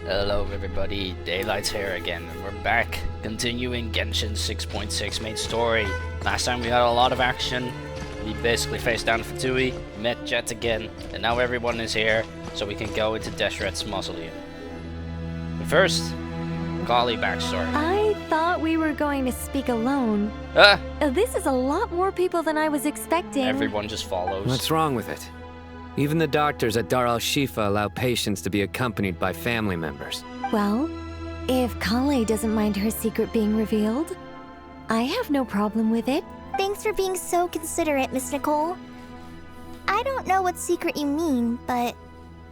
Hello everybody, Daylight's here again, and we're back, continuing Genshin 6.6 main story. Last time we had a lot of action. We basically faced down Fatui, met Jet again, and now everyone is here, so we can go into Deshret's mausoleum. But first, Kali backstory. I thought we were going to speak alone. This is a lot more people than I was expecting. Everyone just follows. What's wrong with it? Even the doctors at Dar al-Shifa allow patients to be accompanied by family members. Well, if Kale doesn't mind her secret being revealed, I have no problem with it. Thanks for being so considerate, Miss Nicole. I don't know what secret you mean, but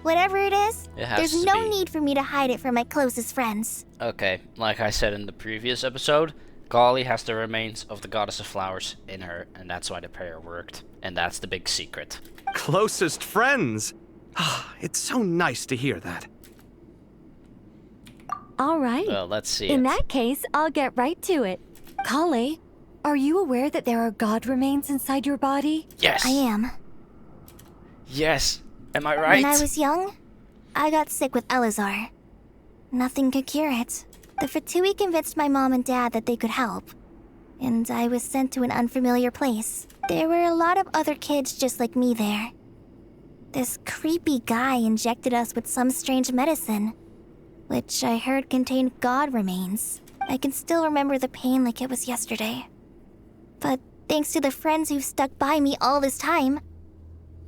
whatever it is, there's no need for me to hide it from my closest friends. Okay, like I said in the previous episode, Kali has the remains of the goddess of flowers in her, and that's why the prayer worked. And that's the big secret. Closest friends? It's so nice to hear that. All right. Well, let's see. In that case, I'll get right to it. Kale, are you aware that there are god remains inside your body? Yes. I am. Yes. Am I right? When I was young, I got sick with Elazar. Nothing could cure it. The Fatui convinced my mom and dad that they could help, and I was sent to an unfamiliar place. There were a lot of other kids just like me there. This creepy guy injected us with some strange medicine, which I heard contained god remains. I can still remember the pain like it was yesterday. But thanks to the friends who've stuck by me all this time,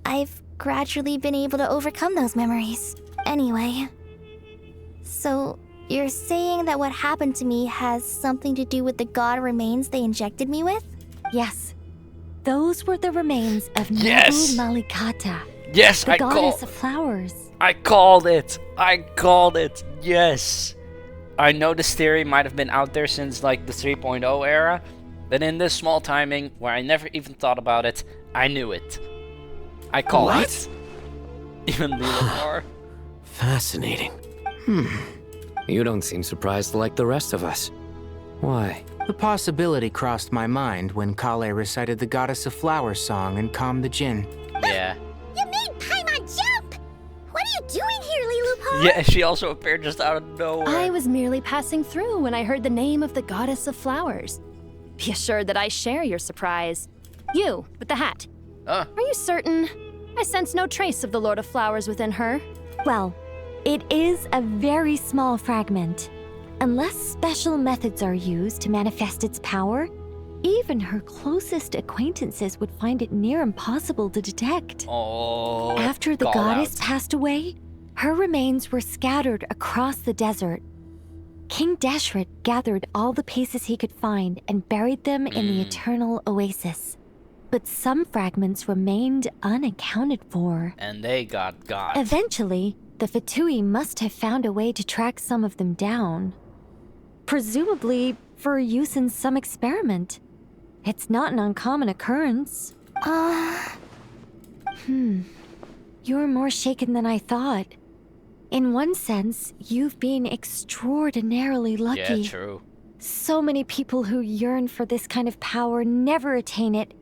I've gradually been able to overcome those memories. Anyway, so you're saying that what happened to me has something to do with the god remains they injected me with? Yes. Those were the remains of Yes! Nabu Malikata, Yes, the goddess of flowers. I called it! I called it! Yes! I know this theory might have been out there since like the 3.0 era, but in this small timing where I never even thought about it, I knew it. I called it. Even dlore. Fascinating. You don't seem surprised like the rest of us. Why? The possibility crossed my mind when Kale recited the Goddess of Flowers song and calmed the Jinn. Yeah. You made Paimon jump! What are you doing here, Lilupon? Yeah, she also appeared just out of nowhere. I was merely passing through when I heard the name of the Goddess of Flowers. Be assured that I share your surprise. You, with the hat. Are you certain? I sense no trace of the Lord of Flowers within her. Well, it is a very small fragment. Unless special methods are used to manifest its power, even her closest acquaintances would find it near impossible to detect. Oh, After the goddess passed away, her remains were scattered across the desert. King Deshret gathered all the pieces he could find and buried them in the eternal oasis. But some fragments remained unaccounted for. And they got. Eventually, the Fatui must have found a way to track some of them down. Presumably for use in some experiment. It's not an uncommon occurrence. You're more shaken than I thought. In one sense, you've been extraordinarily lucky. Yeah, true. So many people who yearn for this kind of power never attain it,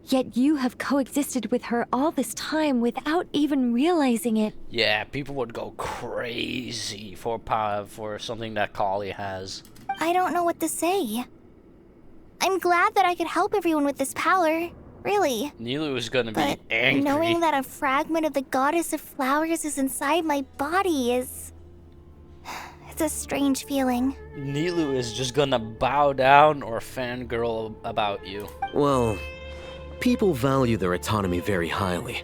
yet you have coexisted with her all this time without even realizing it. Yeah, people would go crazy for something that Kali has. I don't know what to say. I'm glad that I could help everyone with this power, really. Nilou is gonna be But angry. knowing that a fragment of the Goddess of Flowers is inside my body is... It's a strange feeling. Nilou is just gonna bow down or fangirl about you. Well, people value their autonomy very highly.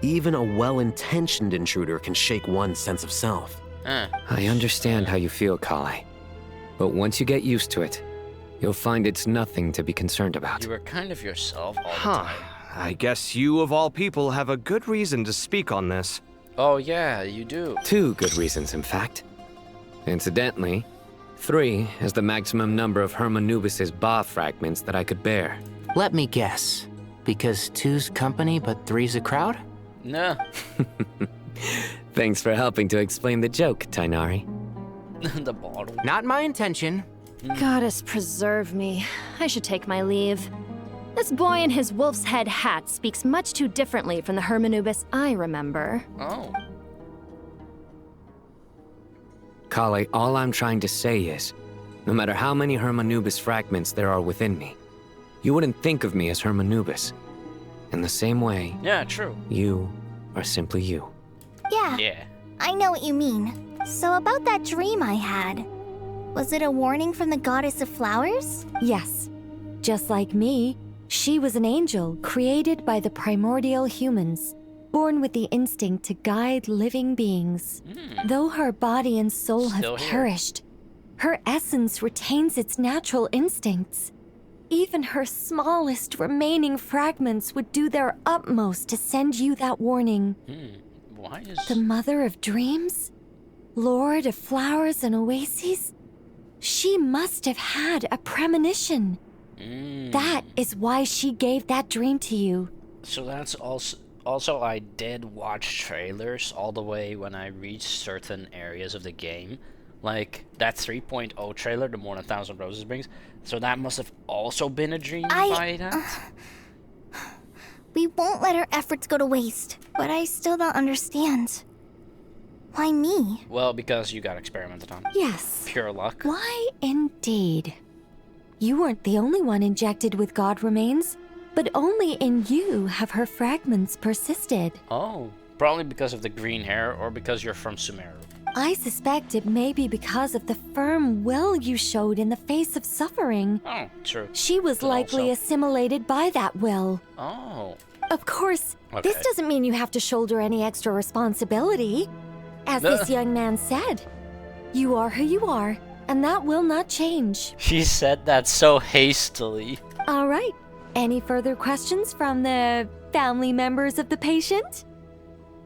Even a well-intentioned intruder can shake one's sense of self. I understand how you feel, Kale. But once you get used to it, you'll find it's nothing to be concerned about. You were kind of yourself all the Huh. time. I guess you, of all people, have a good reason to speak on this. Oh yeah, you do. 2 good reasons, in fact. Incidentally, 3 is the maximum number of Hermanubis's Ba fragments that I could bear. Let me guess. Because 2's company but 3's a crowd? Nah. Thanks for helping to explain the joke, Tainari. The bottle. Not my intention. Goddess preserve me. I should take my leave. This boy in his wolf's head hat speaks much too differently from the Hermanubis I remember. Oh. Kale, all I'm trying to say is, no matter how many Hermanubis fragments there are within me, you wouldn't think of me as Hermanubis. In the same way, Yeah, true. you are simply you. Yeah, Yeah. I know what you mean. So about that dream I had, was it a warning from the goddess of flowers? Yes. Just like me, she was an angel created by the primordial humans, born with the instinct to guide living beings. Though her body and soul Still have here. perished, her essence retains its natural instincts. Even her smallest remaining fragments would do their utmost to send you that warning. Why is... The mother of dreams? Lord of flowers and oases? She must have had a premonition. That is why she gave that dream to you. So that's also I did watch trailers all the way when I reached certain areas of the game. Like that 3.0 trailer, the More Than 1,000 Roses brings. So that must have also been a dream by that? We won't let our efforts go to waste, but I still don't understand. Why me? Well, because you got experimented on. Yes. Pure luck. Why indeed? You weren't the only one injected with God remains, but only in you have her fragments persisted. Oh, probably because of the green hair or because you're from Sumeru. I suspect it may be because of the firm will you showed in the face of suffering. Oh, true. She was But likely also- assimilated by that will. Oh. Of course, this Okay. doesn't mean you have to shoulder any extra responsibility. As this young man said, you are who you are, and that will not change. She said that so hastily. All right. Any further questions from the family members of the patient?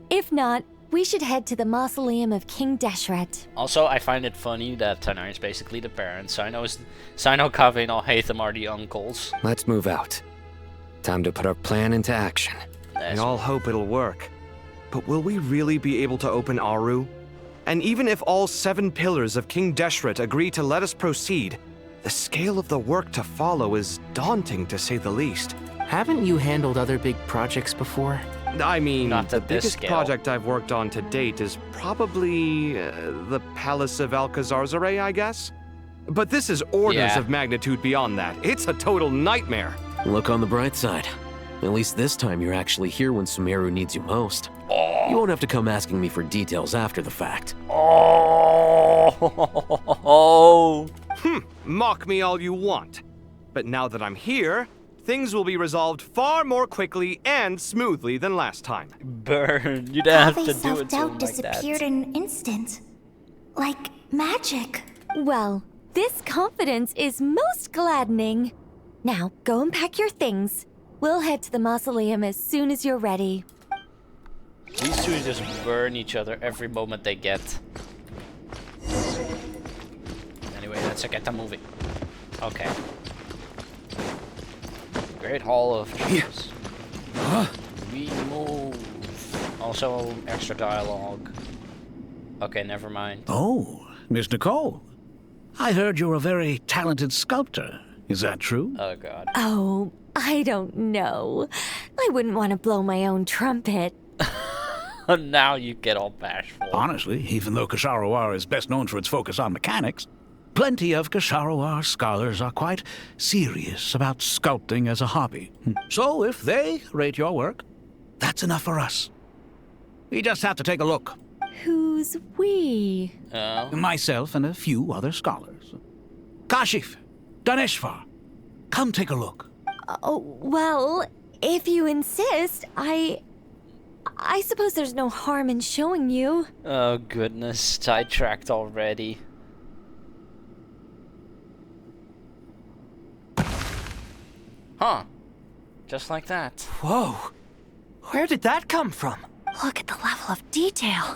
If not, we should head to the mausoleum of King Deshret. Also, I find it funny that Tanar is basically the parents. Sino, Kave, and Alhaitham are the uncles. Let's move out. Time to put our plan into action. I all hope it'll work. But will we really be able to open Aru? And even if all 7 pillars of King Deshret agree to let us proceed, the scale of the work to follow is daunting to say the least. Haven't you handled other big projects before? I mean, Not the at this biggest scale. project I've worked on to date is probably the Palace of Alcazarzaray, I guess? But this is orders Yeah. of magnitude beyond that. It's a total nightmare. Look on the bright side. At least this time you're actually here when Sumeru needs you most. You won't have to come asking me for details after the fact. Oh. Mock me all you want. But now that I'm here, things will be resolved far more quickly and smoothly than last time. Burn. You don't have to Kave's do it to self-doubt him like that. disappeared in an instant. Like magic. Well, this confidence is most gladdening. Now, go and pack your things. We'll head to the mausoleum as soon as you're ready. These two just burn each other every moment they get. Anyway, let's get them moving. Okay. Great Hall of Dreams. We move. Also, extra dialogue. Okay, never mind. Oh, Miss Nicole. I heard you're a very talented sculptor. Is that true? Oh god. Oh, I don't know. I wouldn't want to blow my own trumpet. Now you get all bashful. Honestly, even though Kasharawar is best known for its focus on mechanics, plenty of Kasharawar scholars are quite serious about sculpting as a hobby. So if they rate your work, that's enough for us. We just have to take a look. Who's we? Oh. Myself and a few other scholars. Kashif, Daneshvar, come take a look. Oh, well, if you insist, I suppose there's no harm in showing you. Oh goodness, sidetracked already. Huh. Just like that. Whoa! Where did that come from? Look at the level of detail.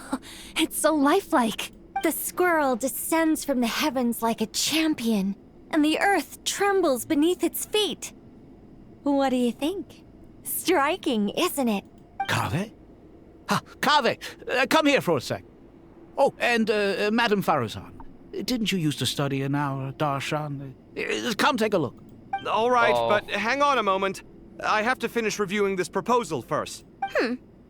It's so lifelike. The squirrel descends from the heavens like a champion, and the earth trembles beneath its feet. What do you think? Striking, isn't it? Kave? Kave, come here for a sec. Oh, and Madam Faruzan, didn't you used to study in our darshan? Come take a look. All right, Oh. but hang on a moment. I have to finish reviewing this proposal first.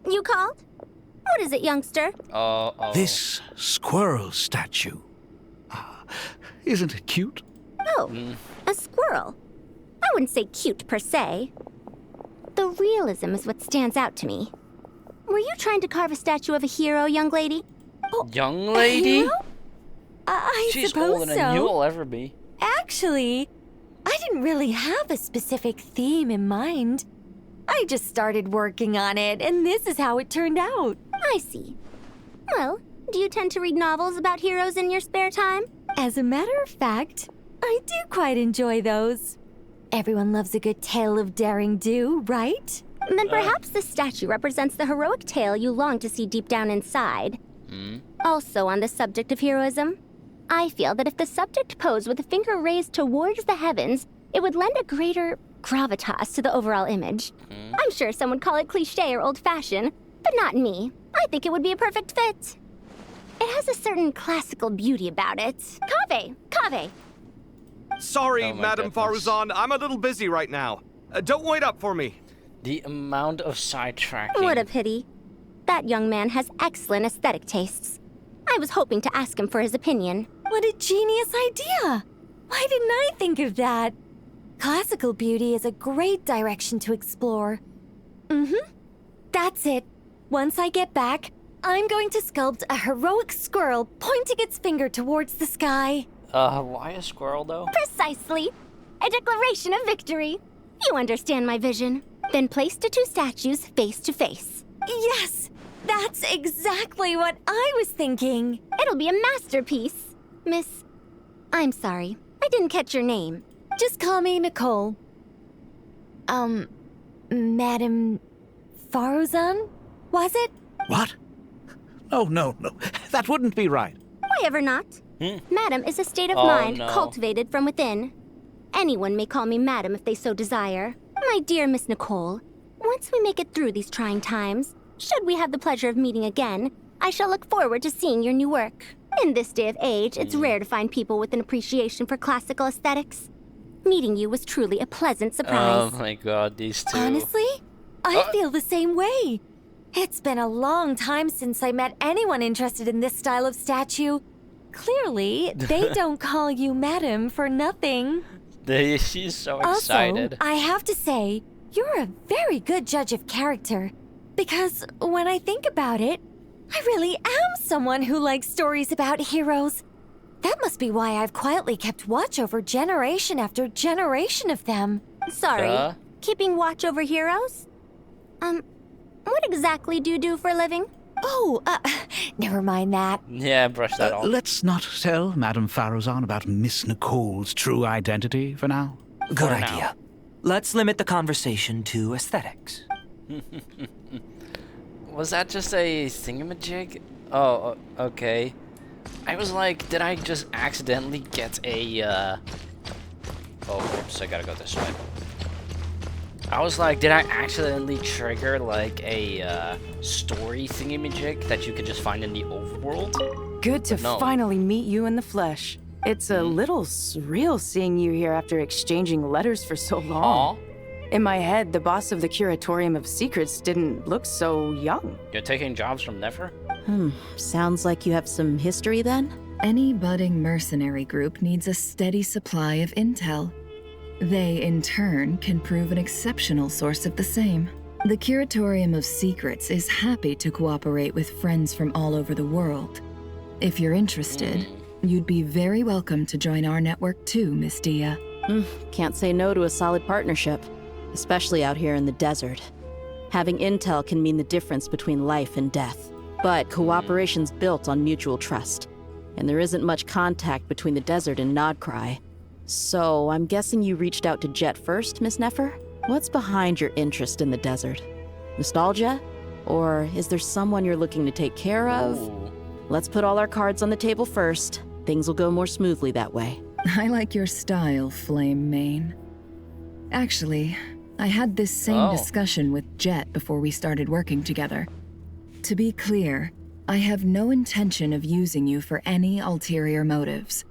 You called? What is it, youngster? Oh. This squirrel statue Isn't it cute? Oh, a squirrel. I wouldn't say cute per se. The realism is what stands out to me. Were you trying to carve a statue of a hero, young lady? Young lady? Hero? I She's suppose older so. than you'll ever be. Actually, I didn't really have a specific theme in mind. I just started working on it, and this is how it turned out. I see. Well, do you tend to read novels about heroes in your spare time? As a matter of fact, I do quite enjoy those. Everyone loves a good tale of daring do, right? Then perhaps this statue represents the heroic tale you long to see deep down inside. Also on the subject of heroism, I feel that if the subject posed with a finger raised towards the heavens, it would lend a greater gravitas to the overall image. I'm sure some would call it cliché or old-fashioned, but not me. I think it would be a perfect fit. It has a certain classical beauty about it. Kaveh! Sorry, Oh my Madam goodness. Faruzan, I'm a little busy right now. Don't wait up for me. The amount of sidetracking. What a pity. That young man has excellent aesthetic tastes. I was hoping to ask him for his opinion. What a genius idea! Why didn't I think of that? Classical beauty is a great direction to explore. That's it. Once I get back, I'm going to sculpt a heroic squirrel pointing its finger towards the sky. Why a squirrel, though? Precisely. A declaration of victory. You understand my vision. Then place the two statues face to face. Yes! That's exactly what I was thinking. It'll be a masterpiece. Miss... I'm sorry. I didn't catch your name. Just call me Nicole. Madam Faruzan? Was it? What? Oh, no. That wouldn't be right. Why ever not? Madam is a state of Oh, mind no. cultivated from within. Anyone may call me Madam if they so desire. My dear Miss Nicole, once we make it through these trying times, should we have the pleasure of meeting again, I shall look forward to seeing your new work. In this day of age, it's rare to find people with an appreciation for classical aesthetics. Meeting you was truly a pleasant surprise. Oh my god, these two. Honestly, I feel the same way. It's been a long time since I met anyone interested in this style of statue. Clearly, they don't call you Madam for nothing. She's so excited. Also, I have to say, you're a very good judge of character. Because when I think about it, I really am someone who likes stories about heroes. That must be why I've quietly kept watch over generation after generation of them. Sorry, keeping watch over heroes? What exactly do you do for a living? Oh, never mind that. Yeah, brush that off. Let's not tell Madame Faruzan about Miss Nicole's true identity for now. Good For now. idea. Let's limit the conversation to aesthetics. Was that just a thingamajig? Oh, okay. I was like, did I just accidentally get a, Oh, oops, I gotta go this way. I was like, did I accidentally trigger, like, a, story thingamajig that you could just find in the overworld? Good to No. finally meet you in the flesh. It's a little surreal seeing you here after exchanging letters for so long. Aw. In my head, the boss of the Curatorium of Secrets didn't look so young. You're taking jobs from Never? Sounds like you have some history then? Any budding mercenary group needs a steady supply of intel. They, in turn, can prove an exceptional source of the same. The Curatorium of Secrets is happy to cooperate with friends from all over the world. If you're interested, you'd be very welcome to join our network too, Miss Dia. Can't say no to a solid partnership, especially out here in the desert. Having intel can mean the difference between life and death. But cooperation's built on mutual trust, and there isn't much contact between the desert and Nodcry. So, I'm guessing you reached out to Jet first, Miss Nefer? What's behind your interest in the desert? Nostalgia? Or is there someone you're looking to take care of? Ooh. Let's put all our cards on the table first. Things will go more smoothly that way. I like your style, Flame Mane. Actually, I had this same discussion with Jet before we started working together. To be clear, I have no intention of using you for any ulterior motives.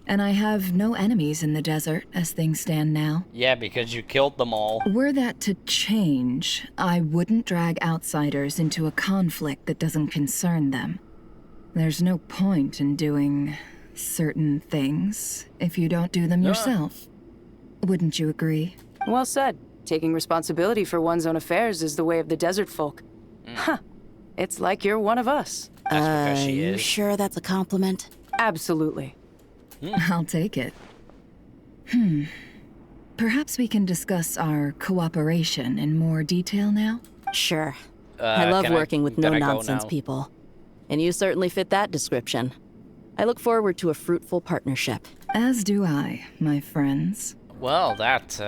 And I have no enemies in the desert as things stand now. Yeah, because you killed them all. Were that to change, I wouldn't drag outsiders into a conflict that doesn't concern them. There's no point in doing certain things if you don't do them yourself. Wouldn't you agree? Well said. Taking responsibility for one's own affairs is the way of the desert folk. Huh. It's like you're one of us. That's because she you is. sure that's a compliment? Absolutely. I'll take it. Perhaps we can discuss our cooperation in more detail now? Sure. I love working with can I go no-nonsense now? people. And you certainly fit that description. I look forward to a fruitful partnership. As do I, my friends. Well, that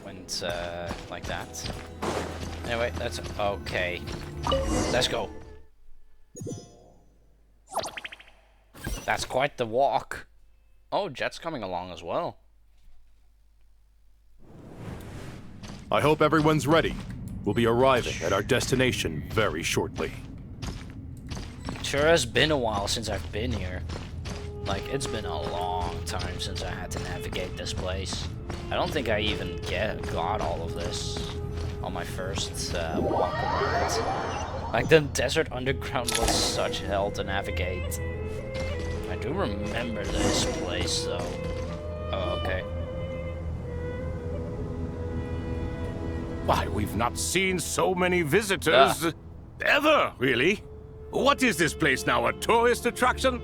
went, like that. Anyway, that's okay. Let's go. That's quite the walk. Oh, Jet's coming along as well. I hope everyone's ready. We'll be arriving at our destination very shortly. Sure has been a while since I've been here. Like, it's been a long time since I had to navigate this place. I don't think I even got all of this on my first walk around. Like, the desert underground was such hell to navigate. I do remember this place, though. Oh, okay. Why, we've not seen so many visitors ever, really. What is this place now, a tourist attraction?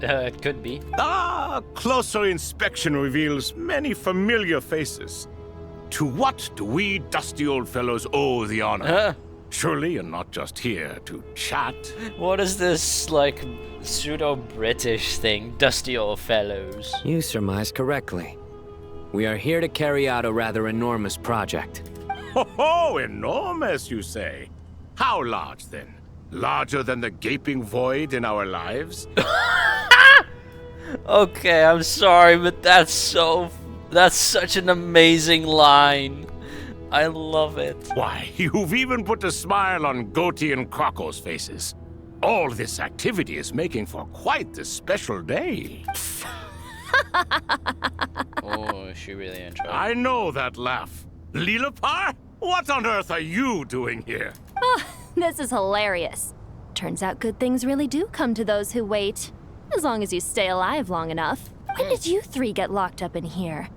It could be. Closer inspection reveals many familiar faces. To what do we dusty old fellows owe the honor? Surely you're not just here to chat. What is this, like, pseudo-British thing? Dusty old fellows. You surmised correctly. We are here to carry out a rather enormous project. Ho, enormous, you say? How large, then? Larger than the gaping void in our lives? Okay, I'm sorry, but that's such an amazing line. I love it. Why, you've even put a smile on Goatee and Crocco's faces. All this activity is making for quite the special day. Oh, is she really in trouble? I know that laugh. Lilipar? What on earth are you doing here? Oh, this is hilarious. Turns out good things really do come to those who wait. As long as you stay alive long enough. When did you three get locked up in here?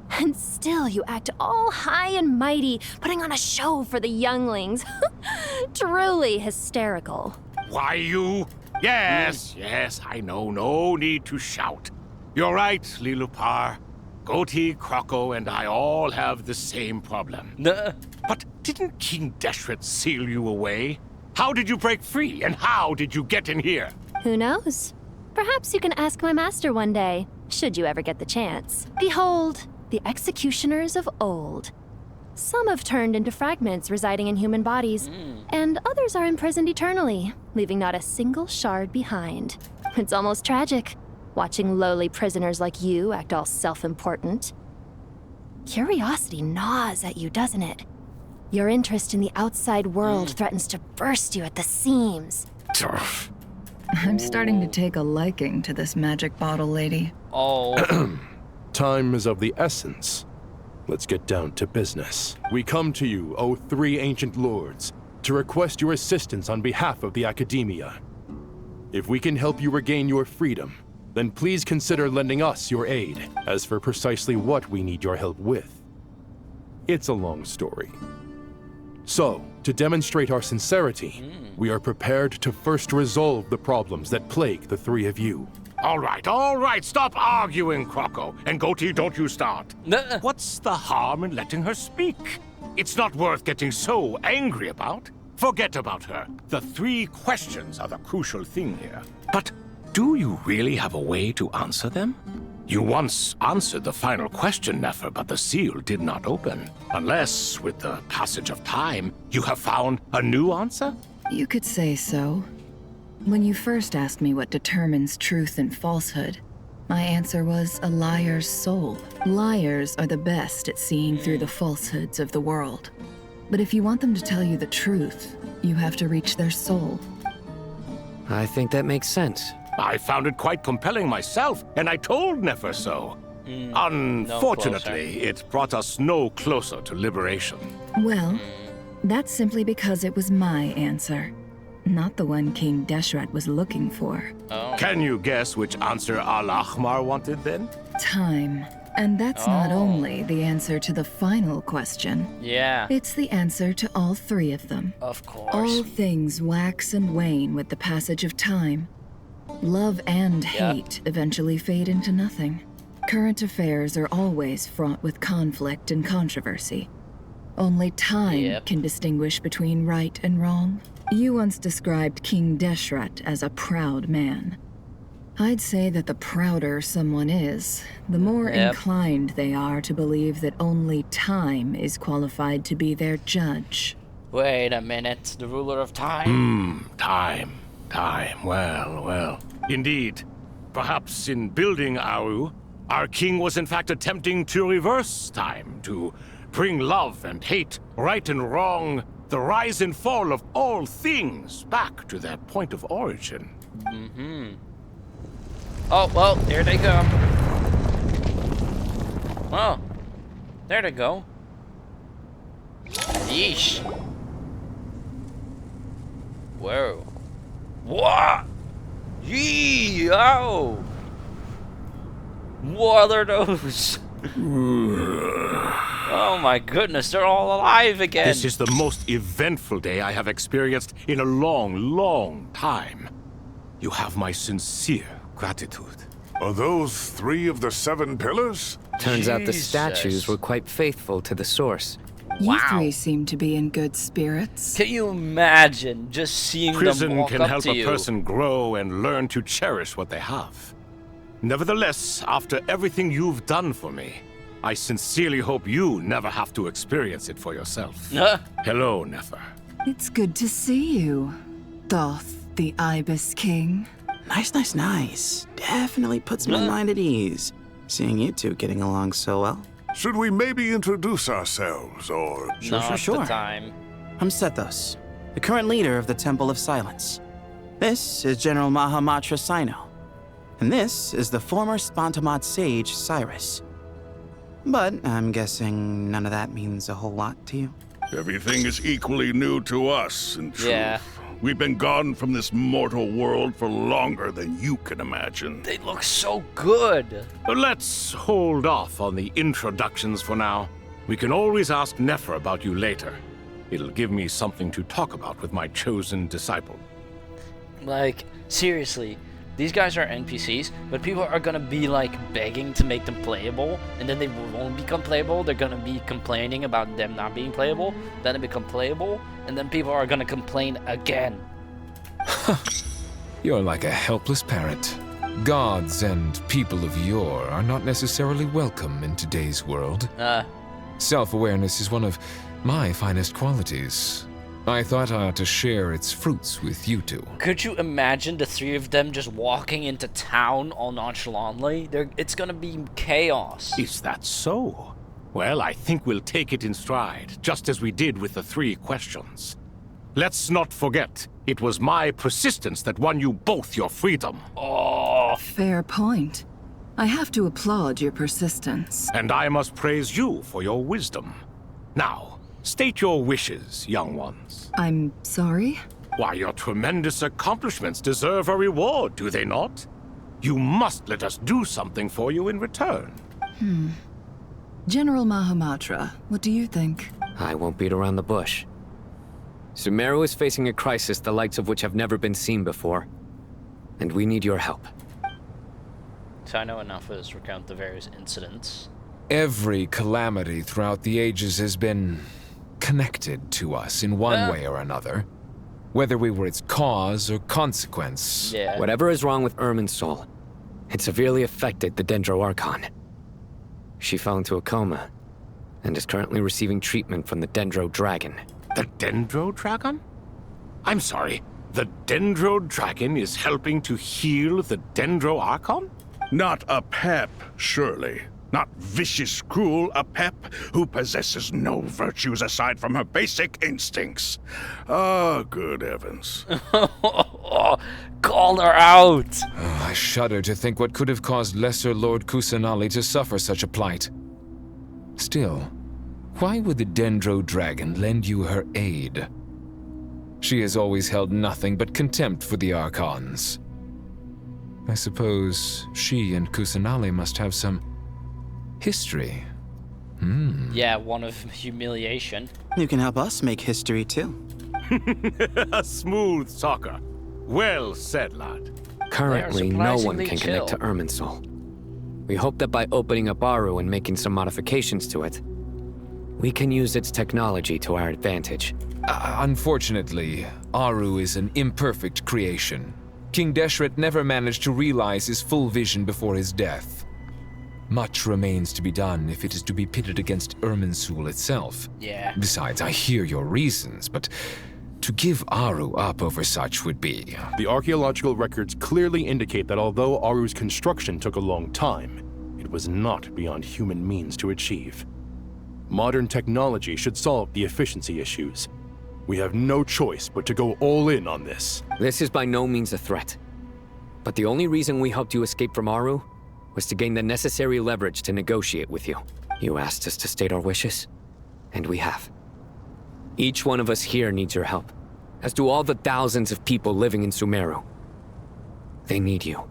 And still you act all high and mighty, putting on a show for the younglings. Truly hysterical. Why, you? Yes, I know. No need to shout. You're right, Lilipar. Goatee, Crocco, and I all have the same problem. But didn't King Deshret seal you away? How did you break free, and how did you get in here? Who knows? Perhaps you can ask my master one day, should you ever get the chance. Behold, the executioners of old. Some have turned into fragments residing in human bodies, and others are imprisoned eternally, leaving not a single shard behind. It's almost tragic, watching lowly prisoners like you act all self-important. Curiosity gnaws at you, doesn't it? Your interest in the outside world threatens to burst you at the seams. I'm starting to take a liking to this magic bottle lady. Oh. Time is of the essence. Let's get down to business. We come to you, O three ancient lords, to request your assistance on behalf of the Academia. If we can help you regain your freedom, then please consider lending us your aid. As for precisely what we need your help with, it's a long story. So, to demonstrate our sincerity, we are prepared to first resolve the problems that plague the three of you. All right, stop arguing, Crocco. And Goatee, don't you start. What's the harm in letting her speak? It's not worth getting so angry about. Forget about her. The three questions are the crucial thing here. But do you really have a way to answer them? You once answered the final question, Nefer, but the seal did not open. Unless, with the passage of time, you have found a new answer? You could say so. When you first asked me what determines truth and falsehood, my answer was a liar's soul. Liars are the best at seeing through the falsehoods of the world. But if you want them to tell you the truth, you have to reach their soul. I think that makes sense. I found it quite compelling myself, and I told Nefer so. Unfortunately, it brought us no closer to liberation. Well, that's simply because it was my answer. not the one King Deshret was looking for. Oh. Can you guess which answer Al-Ahmar wanted then? Time. And that's not only the answer to the final question. Yeah. It's the answer to all three of them. Of course. All things wax and wane with the passage of time. Love and hate eventually fade into nothing. Current affairs are always fraught with conflict and controversy. Only time can distinguish between right and wrong. You once described King Deshret as a proud man. I'd say that the prouder someone is, the more inclined they are to believe that only time is qualified to be their judge. Wait a minute, the ruler of time? Time. Well. Indeed. Perhaps in building Aru, our king was in fact attempting to reverse time, to bring love and hate, right and wrong, the rise and fall of all things back to their point of origin. Oh, well, there they go. Well, there they go. Yeesh. Whoa. What? Yee! Oh! What are those? Oh my goodness, they're all alive again. This is the most eventful day I have experienced in a long time. You have my sincere gratitude. Are those 3 of the 7 pillars? Turns out the statues were quite faithful to the source. You three seem to be in good spirits. Can you imagine just seeing them Prison walk can up help to a you? person grow and learn to cherish what they have. Nevertheless, after everything you've done for me, I sincerely hope you never have to experience it for yourself. Hello, Nefer. It's good to see you, Thoth, the Ibis King. Nice. Definitely puts my mind at ease, seeing you two getting along so well. Should we maybe introduce ourselves, or... Sure. Time. I'm Sethos, the current leader of the Temple of Silence. This is General Mahamatra Sino. And this is the former Spantamat sage, Cyrus. But I'm guessing none of that means a whole lot to you. Everything is equally new to us, in truth. Yeah. We've been gone from this mortal world for longer than you can imagine. They look so good. Let's hold off on the introductions for now. We can always ask Nefer about you later. It'll give me something to talk about with my chosen disciple. Like, seriously, these guys are NPCs, but people are gonna be like begging to make them playable, and then they won't become playable. They're gonna be complaining about them not being playable, then they become playable, and then people are gonna complain again. You're like a helpless parent. Gods and people of yore are not necessarily welcome in today's world. Self-awareness is one of my finest qualities. I thought I ought to share its fruits with you two. Could you imagine the 3 of them just walking into town all nonchalantly? It's gonna be chaos. Is that so? Well, I think we'll take it in stride, just as we did with the 3 questions. Let's not forget, it was my persistence that won you both your freedom. Oh. Fair point. I have to applaud your persistence. And I must praise you for your wisdom. Now, state your wishes, young ones. I'm sorry? Why, your tremendous accomplishments deserve a reward, do they not? You must let us do something for you in return. General Mahamatra, what do you think? I won't beat around the bush. Sumeru is facing a crisis the likes of which have never been seen before. And we need your help. So I know enough to recount the various incidents. Every calamity throughout the ages has been connected to us in one way or another. Whether we were its cause or consequence. Yeah. Whatever is wrong with Irminsul, it severely affected the Dendro Archon. She fell into a coma and is currently receiving treatment from the Dendro Dragon. The Dendro Dragon? I'm sorry, the Dendro Dragon is helping to heal the Dendro Archon? Not a pep, surely. Not vicious, cruel, a pep who possesses no virtues aside from her basic instincts. Ah, good heavens. Call her out! I shudder to think what could have caused Lesser Lord Kusanali to suffer such a plight. Still, why would the Dendro Dragon lend you her aid? She has always held nothing but contempt for the Archons. I suppose she and Kusanali must have some history. Yeah, one of humiliation. You can help us make history too. A smooth talker. Well said, lad. Currently, no one can connect to Irminsul. We hope that by opening up Aru and making some modifications to it, we can use its technology to our advantage. Unfortunately, Aru is an imperfect creation. King Deshret never managed to realize his full vision before his death. Much remains to be done if it is to be pitted against Irminsul itself. Yeah. Besides, I hear your reasons, but to give Aru up over such would be... The archaeological records clearly indicate that although Aru's construction took a long time, it was not beyond human means to achieve. Modern technology should solve the efficiency issues. We have no choice but to go all in on this. This is by no means a threat. But the only reason we helped you escape from Aru was to gain the necessary leverage to negotiate with you. You asked us to state our wishes, and we have. Each one of us here needs your help, as do all the thousands of people living in Sumeru. They need you,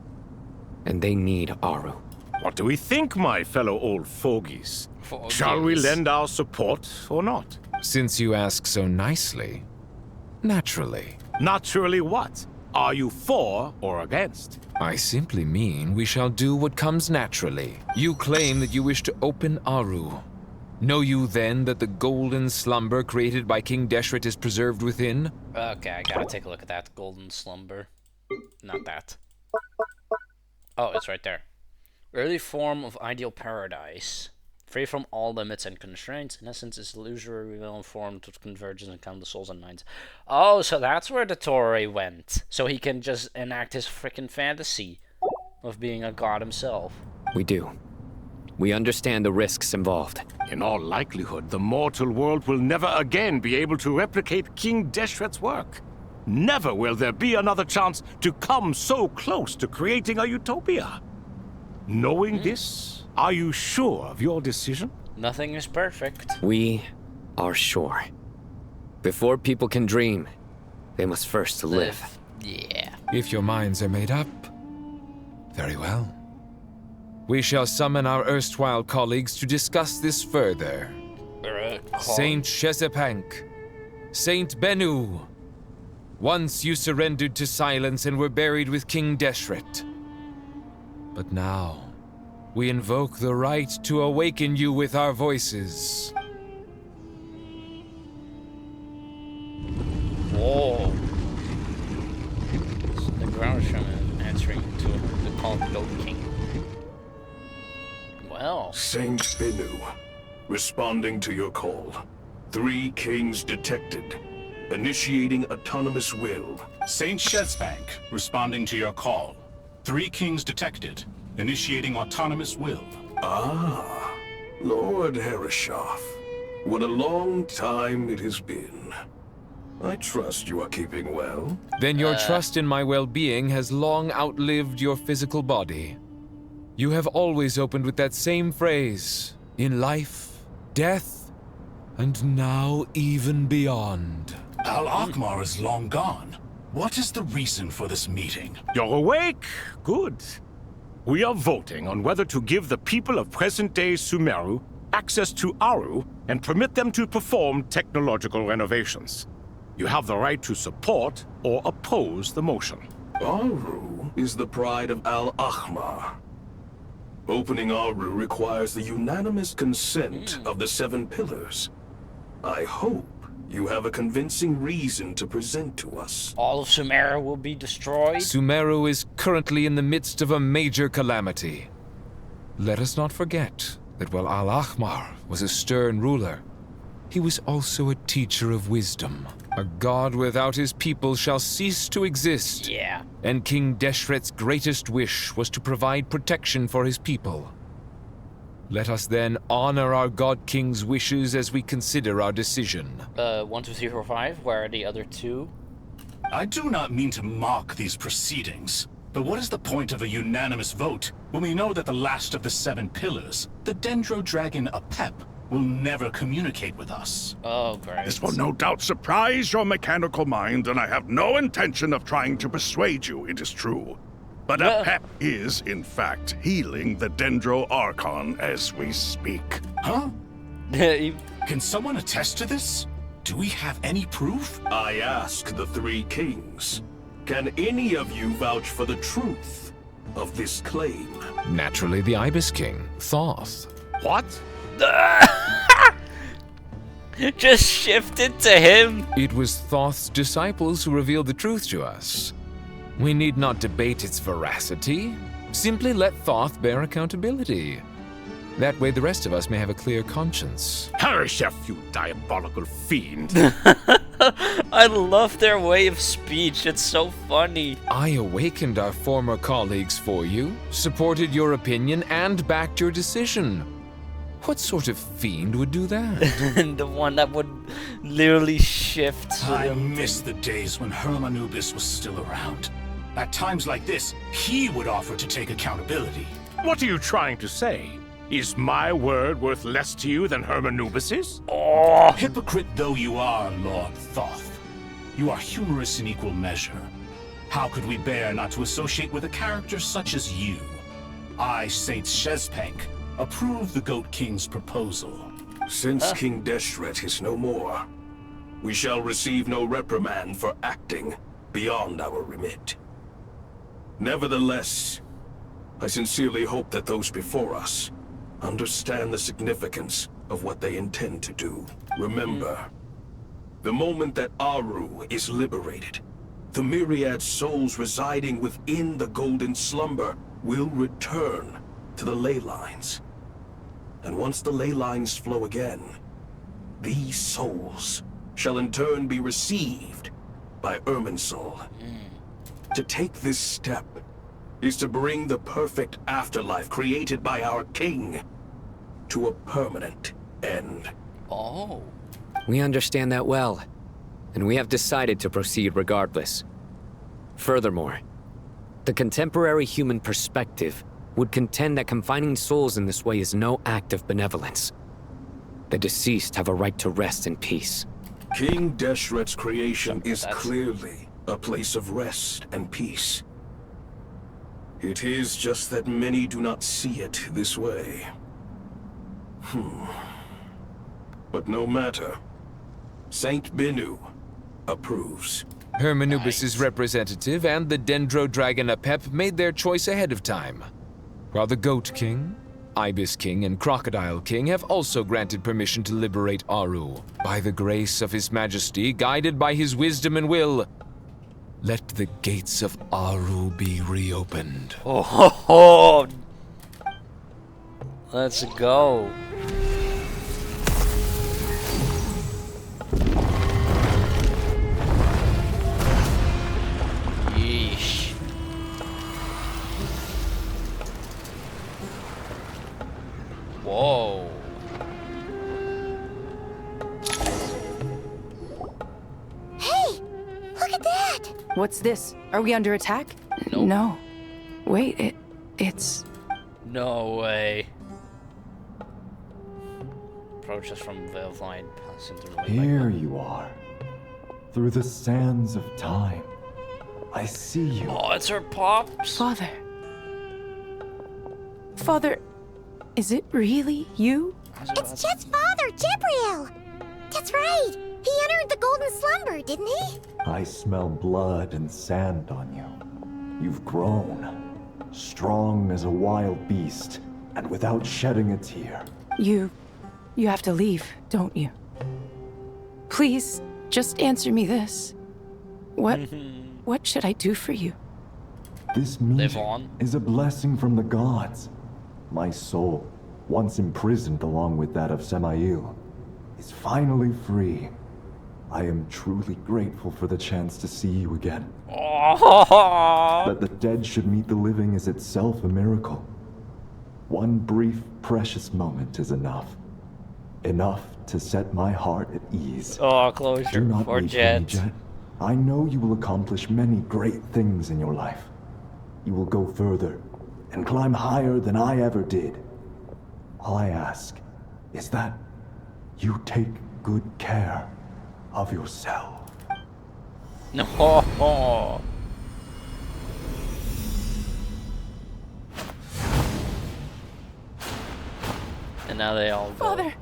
and they need Aru. What do we think, my fellow old fogies? Shall we lend our support or not? Since you ask so nicely, naturally. Naturally what? Are you for or against? I simply mean we shall do what comes naturally. You claim that you wish to open Aru. Know you then that the golden slumber created by King Deshret is preserved within? Okay, I gotta take a look at that golden slumber. Not that. Oh, it's right there. Early form of ideal paradise. Free from all limits and constraints. In essence, is illusory, well informed with convergence and count the souls and minds. Oh, so that's where the dlore went. So he can just enact his freaking fantasy of being a god himself. We do. We understand the risks involved. In all likelihood, the mortal world will never again be able to replicate King Deshret's work. Never will there be another chance to come so close to creating a utopia. Knowing this, are you sure of your decision? Nothing is perfect. We are sure. Before people can dream, they must first live. Yeah. If your minds are made up, very well. We shall summon our erstwhile colleagues to discuss this further. Saint Shezepank, Saint Bennu. Once you surrendered to silence and were buried with King Deshret. But now, we invoke the right to awaken you with our voices. Whoa. The ground shaman answering to the call of the Goat King. Well. Saint Bennu, responding to your call. 3 kings detected. Initiating autonomous will. Saint Shezepank, responding to your call. 3 kings detected. Initiating autonomous will. Ah, Lord Herreshoff. What a long time it has been. I trust you are keeping well. Then your trust in my well-being has long outlived your physical body. You have always opened with that same phrase, in life, death, and now even beyond. Al-Akhmar is long gone. What is the reason for this meeting? You're awake? Good. We are voting on whether to give the people of present-day Sumeru access to Aru and permit them to perform technological renovations. You have the right to support or oppose the motion. Aru is the pride of Al-Akhmar. Opening Aru requires the unanimous consent of the 7 pillars. I hope you have a convincing reason to present to us. All of Sumeru will be destroyed? Sumeru is currently in the midst of a major calamity. Let us not forget that while Al-Akhmar was a stern ruler, he was also a teacher of wisdom. A god without his people shall cease to exist. Yeah. And King Deshret's greatest wish was to provide protection for his people. Let us then honor our God King's wishes as we consider our decision. 1, 2, 3, 4, 5. Where are the other 2? I do not mean to mock these proceedings, but what is the point of a unanimous vote when we know that the last of the 7 pillars, the Dendro Dragon Apep, will never communicate with us. Oh, great. This will no doubt surprise your mechanical mind, and I have no intention of trying to persuade you, it is true. But Apep is, in fact, healing the Dendro Archon as we speak. Huh? Can someone attest to this? Do we have any proof? I ask the three kings. Can any of you vouch for the truth of this claim? Naturally, the Ibis King, Thoth. What? Just shifted to him. It was Thoth's disciples who revealed the truth to us. We need not debate its veracity. Simply let Thoth bear accountability. That way the rest of us may have a clear conscience. Harishef, you diabolical fiend. I love their way of speech. It's so funny. I awakened our former colleagues for you, supported your opinion, and backed your decision. What sort of fiend would do that? The one that would literally shift. I miss the days when Hermanubis was still around. At times like this, he would offer to take accountability. What are you trying to say? Is my word worth less to you than Hermanubis's? Oh! Hypocrite though you are, Lord Thoth, you are humorous in equal measure. How could we bear not to associate with a character such as you? I, Saint Shezpank, approve the Goat King's proposal. Since King Deshret is no more, we shall receive no reprimand for acting beyond our remit. Nevertheless, I sincerely hope that those before us understand the significance of what they intend to do. Remember, the moment that Aru is liberated, the myriad souls residing within the Golden Slumber will return to the ley lines. And once the ley lines flow again, these souls shall in turn be received by Irminsul. To take this step is to bring the perfect afterlife created by our king to a permanent end. Oh. We understand that well, and we have decided to proceed regardless. Furthermore, the contemporary human perspective would contend that confining souls in this way is no act of benevolence. The deceased have a right to rest in peace. King Deshret's creation is clearly a place of rest and peace. It is just that many do not see it this way. But no matter. Saint Binu approves. Hermanubis' representative and the Dendro Dragon Apep made their choice ahead of time, while the Goat King, Ibis King, and Crocodile King have also granted permission to liberate Aru. By the grace of His Majesty, guided by his wisdom and will, let the gates of Aru be reopened. Oh, ho, ho. Let's go. Yeesh. Whoa. Hey! Look at that! What's this? Are we under attack? Nope. No. Wait, it's... No way. Approach us from Veilvine, passing through the Here you are. Through the sands of time. I see you. Oh, it's her pops. Father. Father, is it really you? It's Jet's father, Jibriel! That's right! He entered the Golden Slumber, didn't he? I smell blood and sand on you. You've grown. Strong as a wild beast, and without shedding a tear. You have to leave, don't you? Please, just answer me this. What should I do for you? This meeting is a blessing from the gods. My soul, once imprisoned along with that of Semail, is finally free. I am truly grateful for the chance to see you again. That the dead should meet the living is itself a miracle. One brief, precious moment is enough. Enough to set my heart at ease. Oh, closure. Do not For wait for me, Jet. I know you will accomplish many great things in your life. You will go further and climb higher than I ever did. All I ask is that You take good care of yourself. No. And now they all go. Father!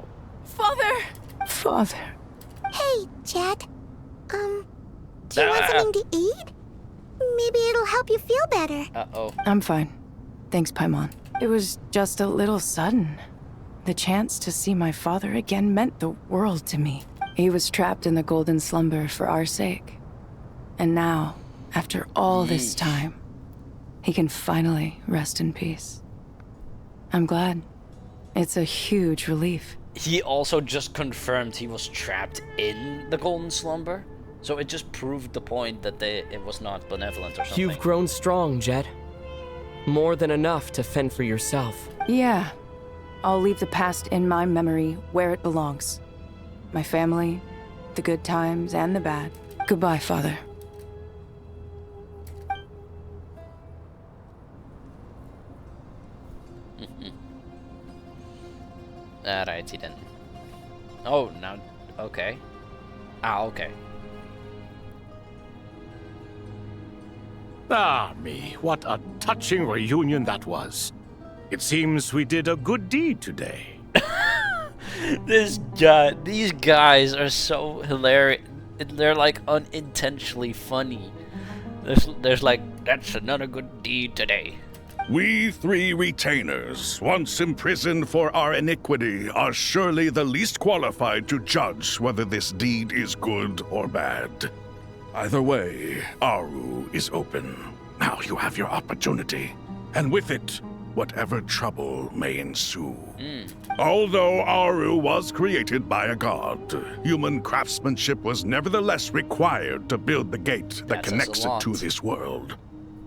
Father! Father. Hey, Jet. Do you want something to eat? Maybe it'll help you feel better. Uh-oh. I'm fine. Thanks, Paimon. It was just a little sudden. The chance to see my father again meant the world to me. He was trapped in the golden slumber for our sake. And now, after all this time, he can finally rest in peace. I'm glad. It's a huge relief. He also just confirmed he was trapped in the golden slumber, so it just proved the point that it was not benevolent or something. You've grown strong, Jet. More than enough to fend for yourself. Yeah. I'll leave the past in my memory where it belongs. My family, the good times and the bad. Goodbye, Father. Alright, he didn't. Oh, now, okay. Okay. Ah, me, what a touching reunion that was. It seems we did a good deed today. These guys are so hilarious. They're like unintentionally funny. There's like, that's another good deed today. We three retainers, once imprisoned for our iniquity, are surely the least qualified to judge whether this deed is good or bad. Either way, Aru is open. Now you have your opportunity, and with it, whatever trouble may ensue. Although Aru was created by a god, human craftsmanship was nevertheless required to build the gate that connects it to this world.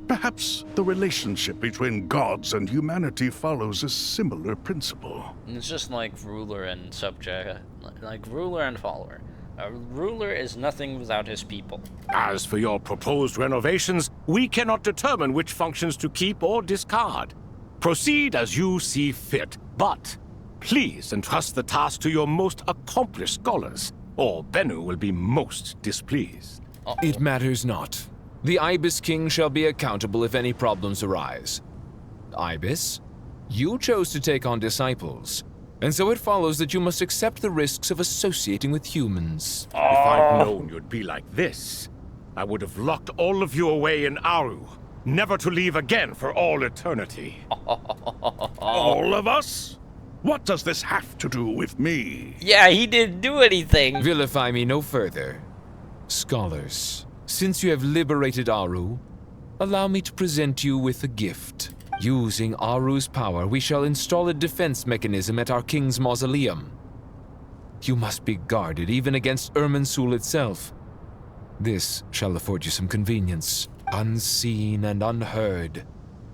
Perhaps the relationship between gods and humanity follows a similar principle. It's just like ruler and subject, like ruler and follower. A ruler is nothing without his people. As for your proposed renovations, we cannot determine which functions to keep or discard. Proceed as you see fit, but please entrust the task to your most accomplished scholars, or Bennu will be most displeased. It matters not. The Ibis King shall be accountable if any problems arise. Ibis, you chose to take on disciples, and so it follows that you must accept the risks of associating with humans. If I'd known you'd be like this, I would have locked all of you away in Aru, never to leave again for all eternity. All of us? What does this have to do with me? Yeah, he didn't do anything. Vilify me no further. Scholars, since you have liberated Aru, allow me to present you with a gift. Using Aru's power, we shall install a defense mechanism at our king's mausoleum. You must be guarded even against Irminsul itself. This shall afford you some convenience, unseen and unheard.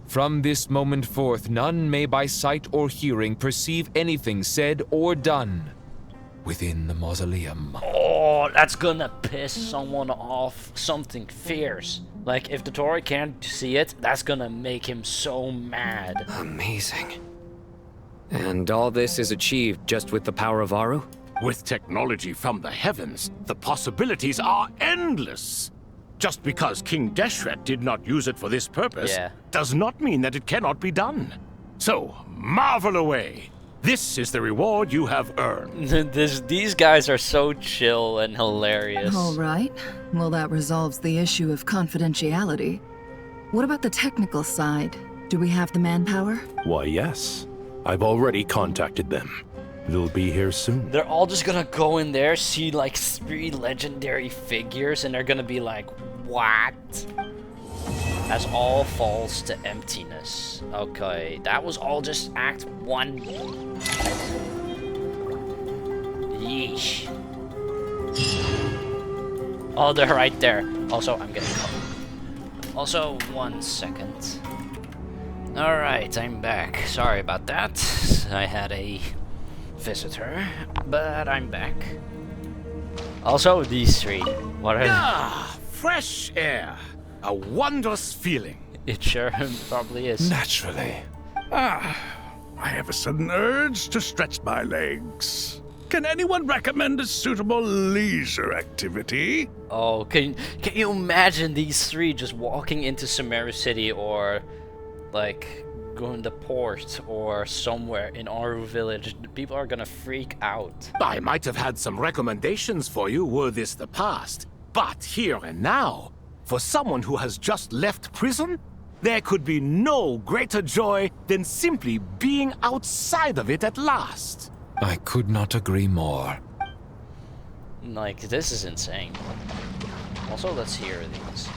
From this moment forth, none may by sight or hearing perceive anything said or done within the mausoleum. Oh, that's gonna piss someone off. Something fierce. Like, if the Tori can't see it, that's gonna make him so mad. Amazing. And all this is achieved just with the power of Aru? With technology from the heavens, the possibilities are endless. Just because King Deshret did not use it for this purpose does not mean that it cannot be done. So, marvel away. This is the reward you have earned. These guys are so chill and hilarious. All right. Well, that resolves the issue of confidentiality. What about the technical side? Do we have the manpower? Why, yes. I've already contacted them. They'll be here soon. They're all just gonna go in there, see like 3 legendary figures, and they're gonna be like, what? As all falls to emptiness. Okay, that was all just Act 1. Yeesh. Oh, they're right there. Also, I'm getting caught. Also, 1 second. Alright, I'm back. Sorry about that. I had a visitor, but I'm back. Also, these 3. What are fresh air. A wondrous feeling. It sure probably is. Naturally. I have a sudden urge to stretch my legs. Can anyone recommend a suitable leisure activity? Oh, can you imagine these three just walking into Sumeru City, or like going to port or somewhere in Aru village? People are gonna freak out. I might have had some recommendations for you were this the past. But here and now, for someone who has just left prison, there could be no greater joy than simply being outside of it at last. I could not agree more. Like, this is insane. Also, let's hear these.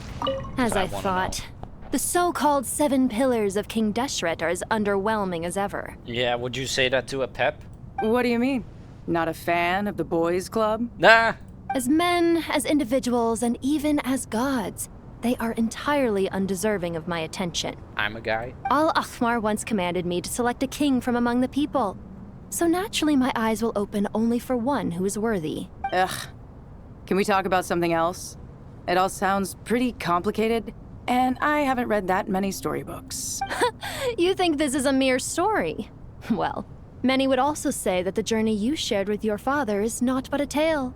As I wanna thought, the so-called 7 pillars of King Deshret are as underwhelming as ever. Yeah, would you say that to a pep? What do you mean? Not a fan of the boys' club? Nah. As men, as individuals, and even as gods, they are entirely undeserving of my attention. I'm a guy. Al-Akhmar once commanded me to select a king from among the people. So naturally my eyes will open only for one who is worthy. Ugh. Can we talk about something else? It all sounds pretty complicated, and I haven't read that many storybooks. You think this is a mere story? Well, many would also say that the journey you shared with your father is not but a tale.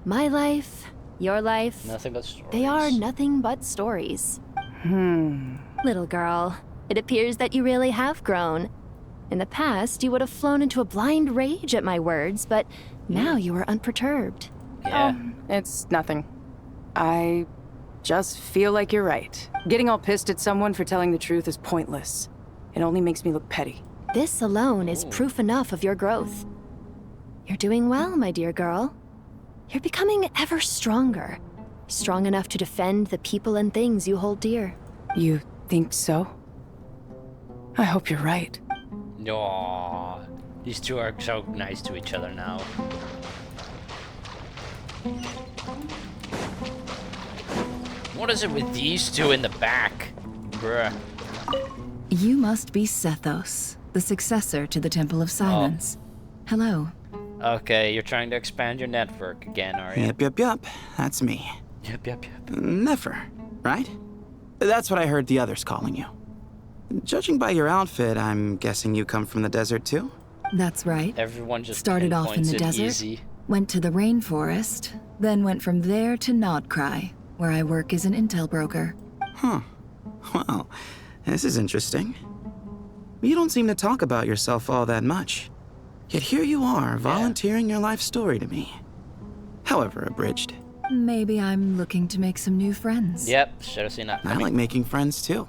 My life, your life, nothing but stories. They are nothing but stories. Little girl, it appears that you really have grown. In the past, you would have flown into a blind rage at my words, but now you are unperturbed. Yeah. It's nothing. I just feel like you're right. Getting all pissed at someone for telling the truth is pointless. It only makes me look petty. This alone is proof enough of your growth. You're doing well, my dear girl. You're becoming ever stronger. Strong enough to defend the people and things you hold dear. You think so? I hope you're right. Aww. These two are so nice to each other now. What is it with these two in the back? Bruh. You must be Sethos, the successor to the Temple of Silence. Hello. Okay, you're trying to expand your network again, are you? Yep. That's me. Yep. Never, right? That's what I heard the others calling you. Judging by your outfit, I'm guessing you come from the desert too? That's right. Everyone just started off in the pinpoints it desert, easy. went to the rainforest, then went from there to Nodcry, where I work as an intel broker. Huh. Well, this is interesting. You don't seem to talk about yourself all that much. Yet here you are, volunteering your life story to me. However abridged. Maybe I'm looking to make some new friends. Yep, should have seen that. I like making friends too.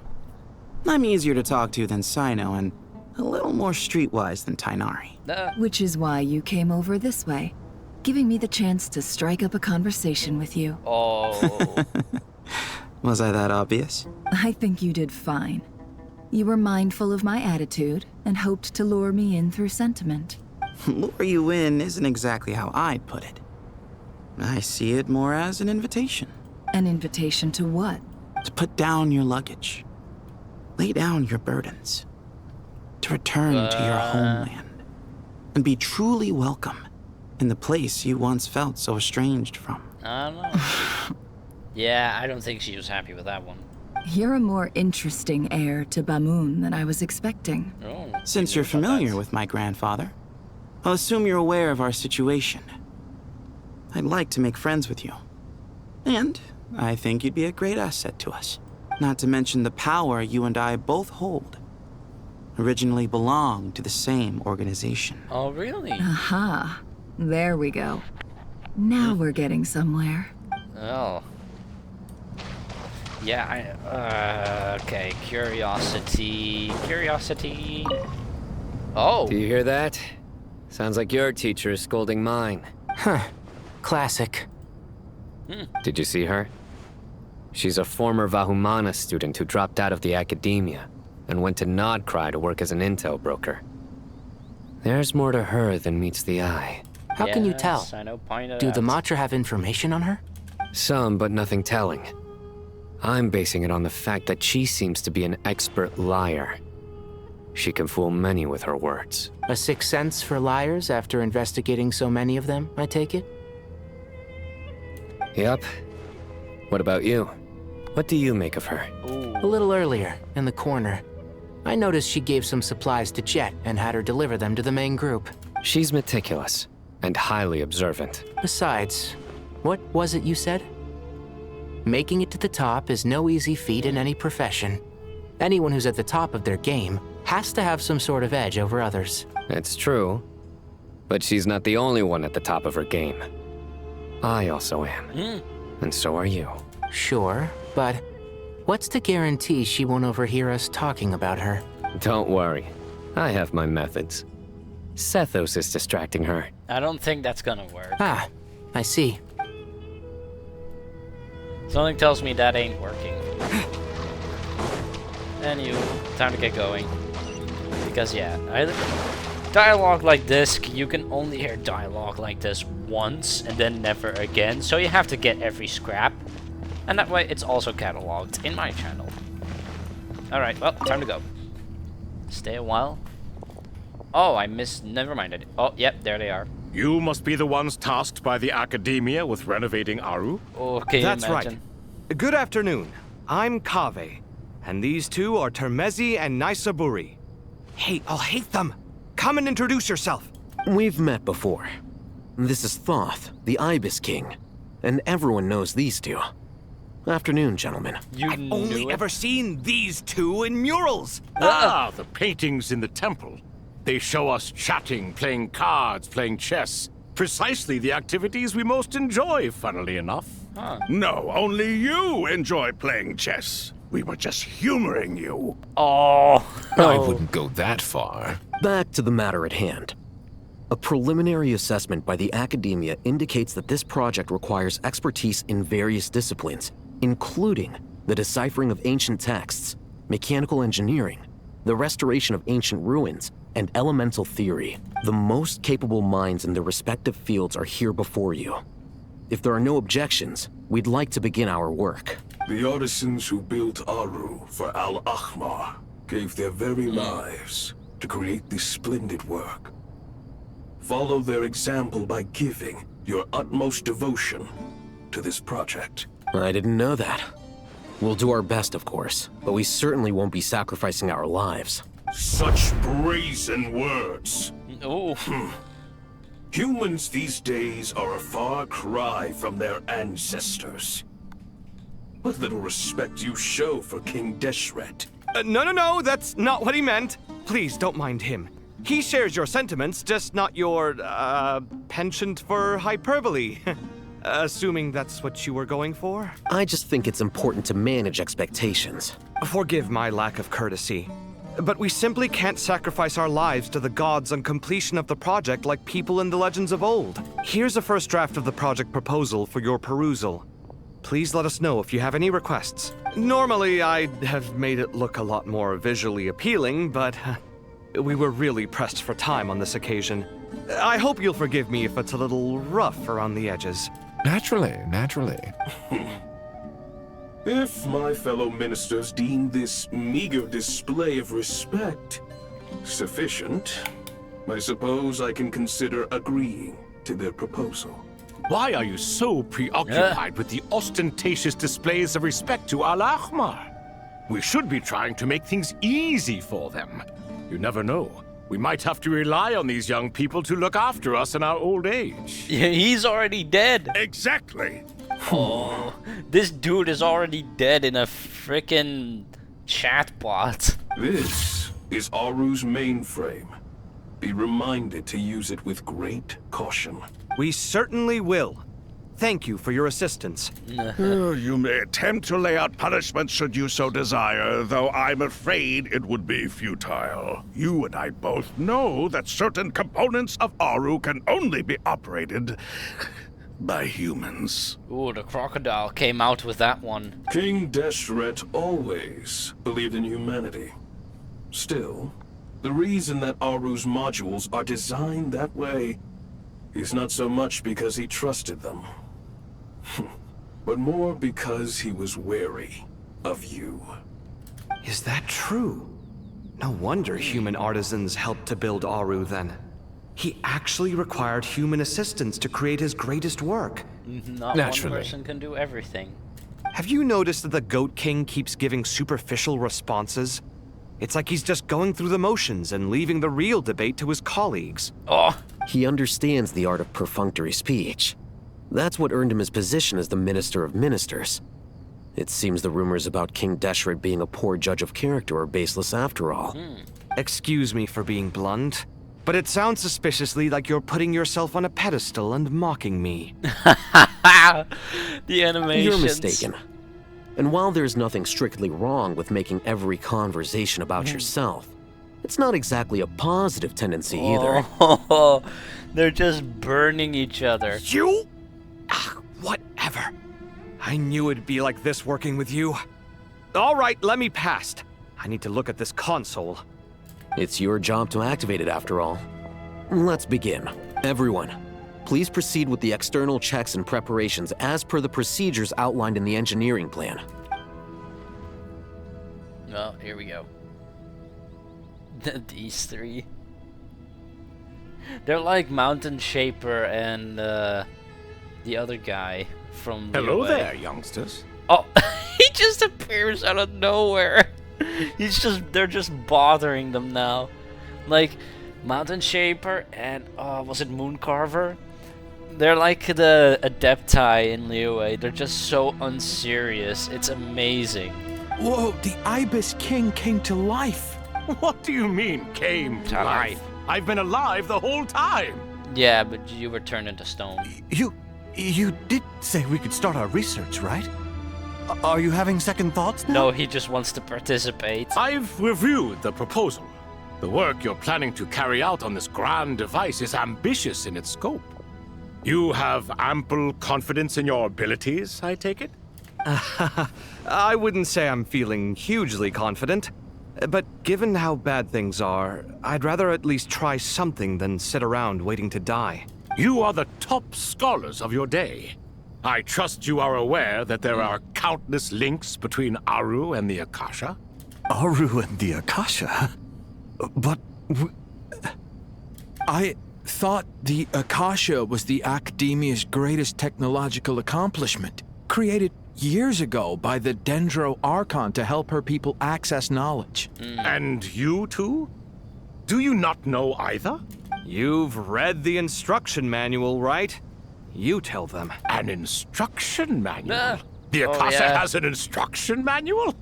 I'm easier to talk to than Sino and a little more streetwise than Tainari. Which is why you came over this way, giving me the chance to strike up a conversation with you. Oh. Was I that obvious? I think you did fine. You were mindful of my attitude and hoped to lure me in through sentiment. Lure you in isn't exactly how I'd put it. I see it more as an invitation. An invitation to what? To put down your luggage. Lay down your burdens. To return to your homeland. And be truly welcome in the place you once felt so estranged from. I don't know. Yeah, I don't think she was happy with that one. You're a more interesting heir to Bamun than I was expecting. Oh, since you're familiar with my grandfather, I'll assume you're aware of our situation. I'd like to make friends with you. And I think you'd be a great asset to us. Not to mention the power you and I both hold. Originally belonged to the same organization. Oh, really? Aha. There we go. Now we're getting somewhere. Oh. Yeah, okay, curiosity. Oh. Do you hear that? Sounds like your teacher is scolding mine. Huh. Classic. Did you see her? She's a former Vahumana student who dropped out of the academia and went to Nodcry to work as an intel broker. There's more to her than meets the eye. How can you tell? I know, point it Do out. the Matra have information on her? Some, but nothing telling. I'm basing it on the fact that she seems to be an expert liar. She can fool many with her words. A sixth sense for liars after investigating so many of them, I take it? Yep. What about you? What do you make of her? A little earlier, in the corner. I noticed she gave some supplies to Jet and had her deliver them to the main group. She's meticulous. and highly observant. Besides, what was it you said? Making it to the top is no easy feat in any profession. Anyone who's at the top of their game has to have some sort of edge over others. It's true, but she's not the only one at the top of her game. I also am, and so are you. Sure, but what's to guarantee she won't overhear us talking about her? Don't worry, I have my methods. Sethos is distracting her. I don't think that's gonna work. Ah, I see. Something tells me that ain't working. Time to get going. Because yeah, dialogue like this, you can only hear dialogue like this once and then never again, so you have to get every scrap. And that way it's also cataloged in my channel. Alright, well, time to go. Stay a while. Oh, I missed, never mind. Oh, yep, there they are. You must be the ones tasked by the Academia with renovating Aru? Okay, that's right. Good afternoon. I'm Kaveh, and these two are Termezi and Naisaburi. Hey, I'll hate them. Come and introduce yourself. We've met before. This is Thoth, the Ibis King, and everyone knows these two. Afternoon, gentlemen. I've only ever seen these two in murals. Ah, the paintings in the temple. They show us chatting, playing cards, playing chess. Precisely the activities we most enjoy, funnily enough. No, only you enjoy playing chess. We were just humoring you. Oh. I wouldn't go that far. Back to the matter at hand. A preliminary assessment by the Academia indicates that this project requires expertise in various disciplines, including the deciphering of ancient texts, mechanical engineering, the restoration of ancient ruins, and elemental theory. The most capable minds in their respective fields are here before you. If there are no objections, we'd like to begin our work. The artisans who built Aru for Al-Ahmar gave their very lives to create this splendid work. Follow their example by giving your utmost devotion to this project. I didn't know that. We'll do our best, of course, but we certainly won't be sacrificing our lives. Such brazen words. Oh. Humans these days are a far cry from their ancestors. What little respect you show for King Deshret. No, that's not what he meant. Please don't mind him. He shares your sentiments, just not your, penchant for hyperbole. Assuming that's what you were going for? I just think it's important to manage expectations. Forgive my lack of courtesy, but we simply can't sacrifice our lives to the gods on completion of the project like people in the legends of old. Here's a first draft of the project proposal for your perusal. Please let us know if you have any requests. Normally, I'd have made it look a lot more visually appealing, but we were really pressed for time on this occasion. I hope you'll forgive me if it's a little rough around the edges. Naturally. If my fellow ministers deem this meager display of respect sufficient, I suppose I can consider agreeing to their proposal. Why are you so preoccupied with the ostentatious displays of respect to Al-Ahmar? We should be trying to make things easy for them. You never know. We might have to rely on these young people to look after us in our old age. Yeah, he's already dead. Exactly. Oh, this dude is already dead in a frickin' chatbot. This is Aru's mainframe. Be reminded to use it with great caution. We certainly will. Thank you for your assistance. You may attempt to lay out punishment should you so desire, though I'm afraid it would be futile. You and I both know that certain components of Aru can only be operated by humans. Ooh, the crocodile came out with that one. King Deshret always believed in humanity. Still, the reason that Aru's modules are designed that way is not so much because he trusted them, but more because he was wary of you. Is that true? No wonder human artisans helped to build Aru then. He actually required human assistance to create his greatest work. Not one person can do everything. Have you noticed that the Goat King keeps giving superficial responses? It's like he's just going through the motions and leaving the real debate to his colleagues. Oh, He understands the art of perfunctory speech. That's what earned him his position as the Minister of Ministers. It seems the rumors about King Deshret being a poor judge of character are baseless after all. Excuse me for being blunt, but it sounds suspiciously like you're putting yourself on a pedestal and mocking me. The animations. You're mistaken. And while there's nothing strictly wrong with making every conversation about yourself, it's not exactly a positive tendency either. Oh, they're just burning each other. You? Whatever. I knew it'd be like this working with you. All right, let me past. I need to look at this console. It's your job to activate it after all. Let's begin. Everyone, please proceed with the external checks and preparations as per the procedures outlined in the engineering plan. Oh, here we go. These three. They're like Mountain Shaper and the other guy from Hello UA. there, youngsters. Oh, he just appears out of nowhere. They're just bothering them now. Like Mountain Shaper and was it Mooncarver? They're like the Adepti in Liyue. They're just so unserious. It's amazing. Whoa, the Ibis King came to life. What do you mean, came to life? I've been alive the whole time. Yeah, but you were turned into stone. You did say we could start our research, right? Are you having second thoughts now? No, he just wants to participate. I've reviewed the proposal. The work you're planning to carry out on this grand device is ambitious in its scope. You have ample confidence in your abilities, I take it? I wouldn't say I'm feeling hugely confident, but given how bad things are, I'd rather at least try something than sit around waiting to die. You are the top scholars of your day. I trust you are aware that there are countless links between Aru and the Akasha? Aru and the Akasha? But I thought the Akasha was the Academia's greatest technological accomplishment, created years ago by the Dendro Archon to help her people access knowledge. And you too? Do you not know either? You've read the instruction manual, right? You tell them. An instruction manual? The Akasha has an instruction manual?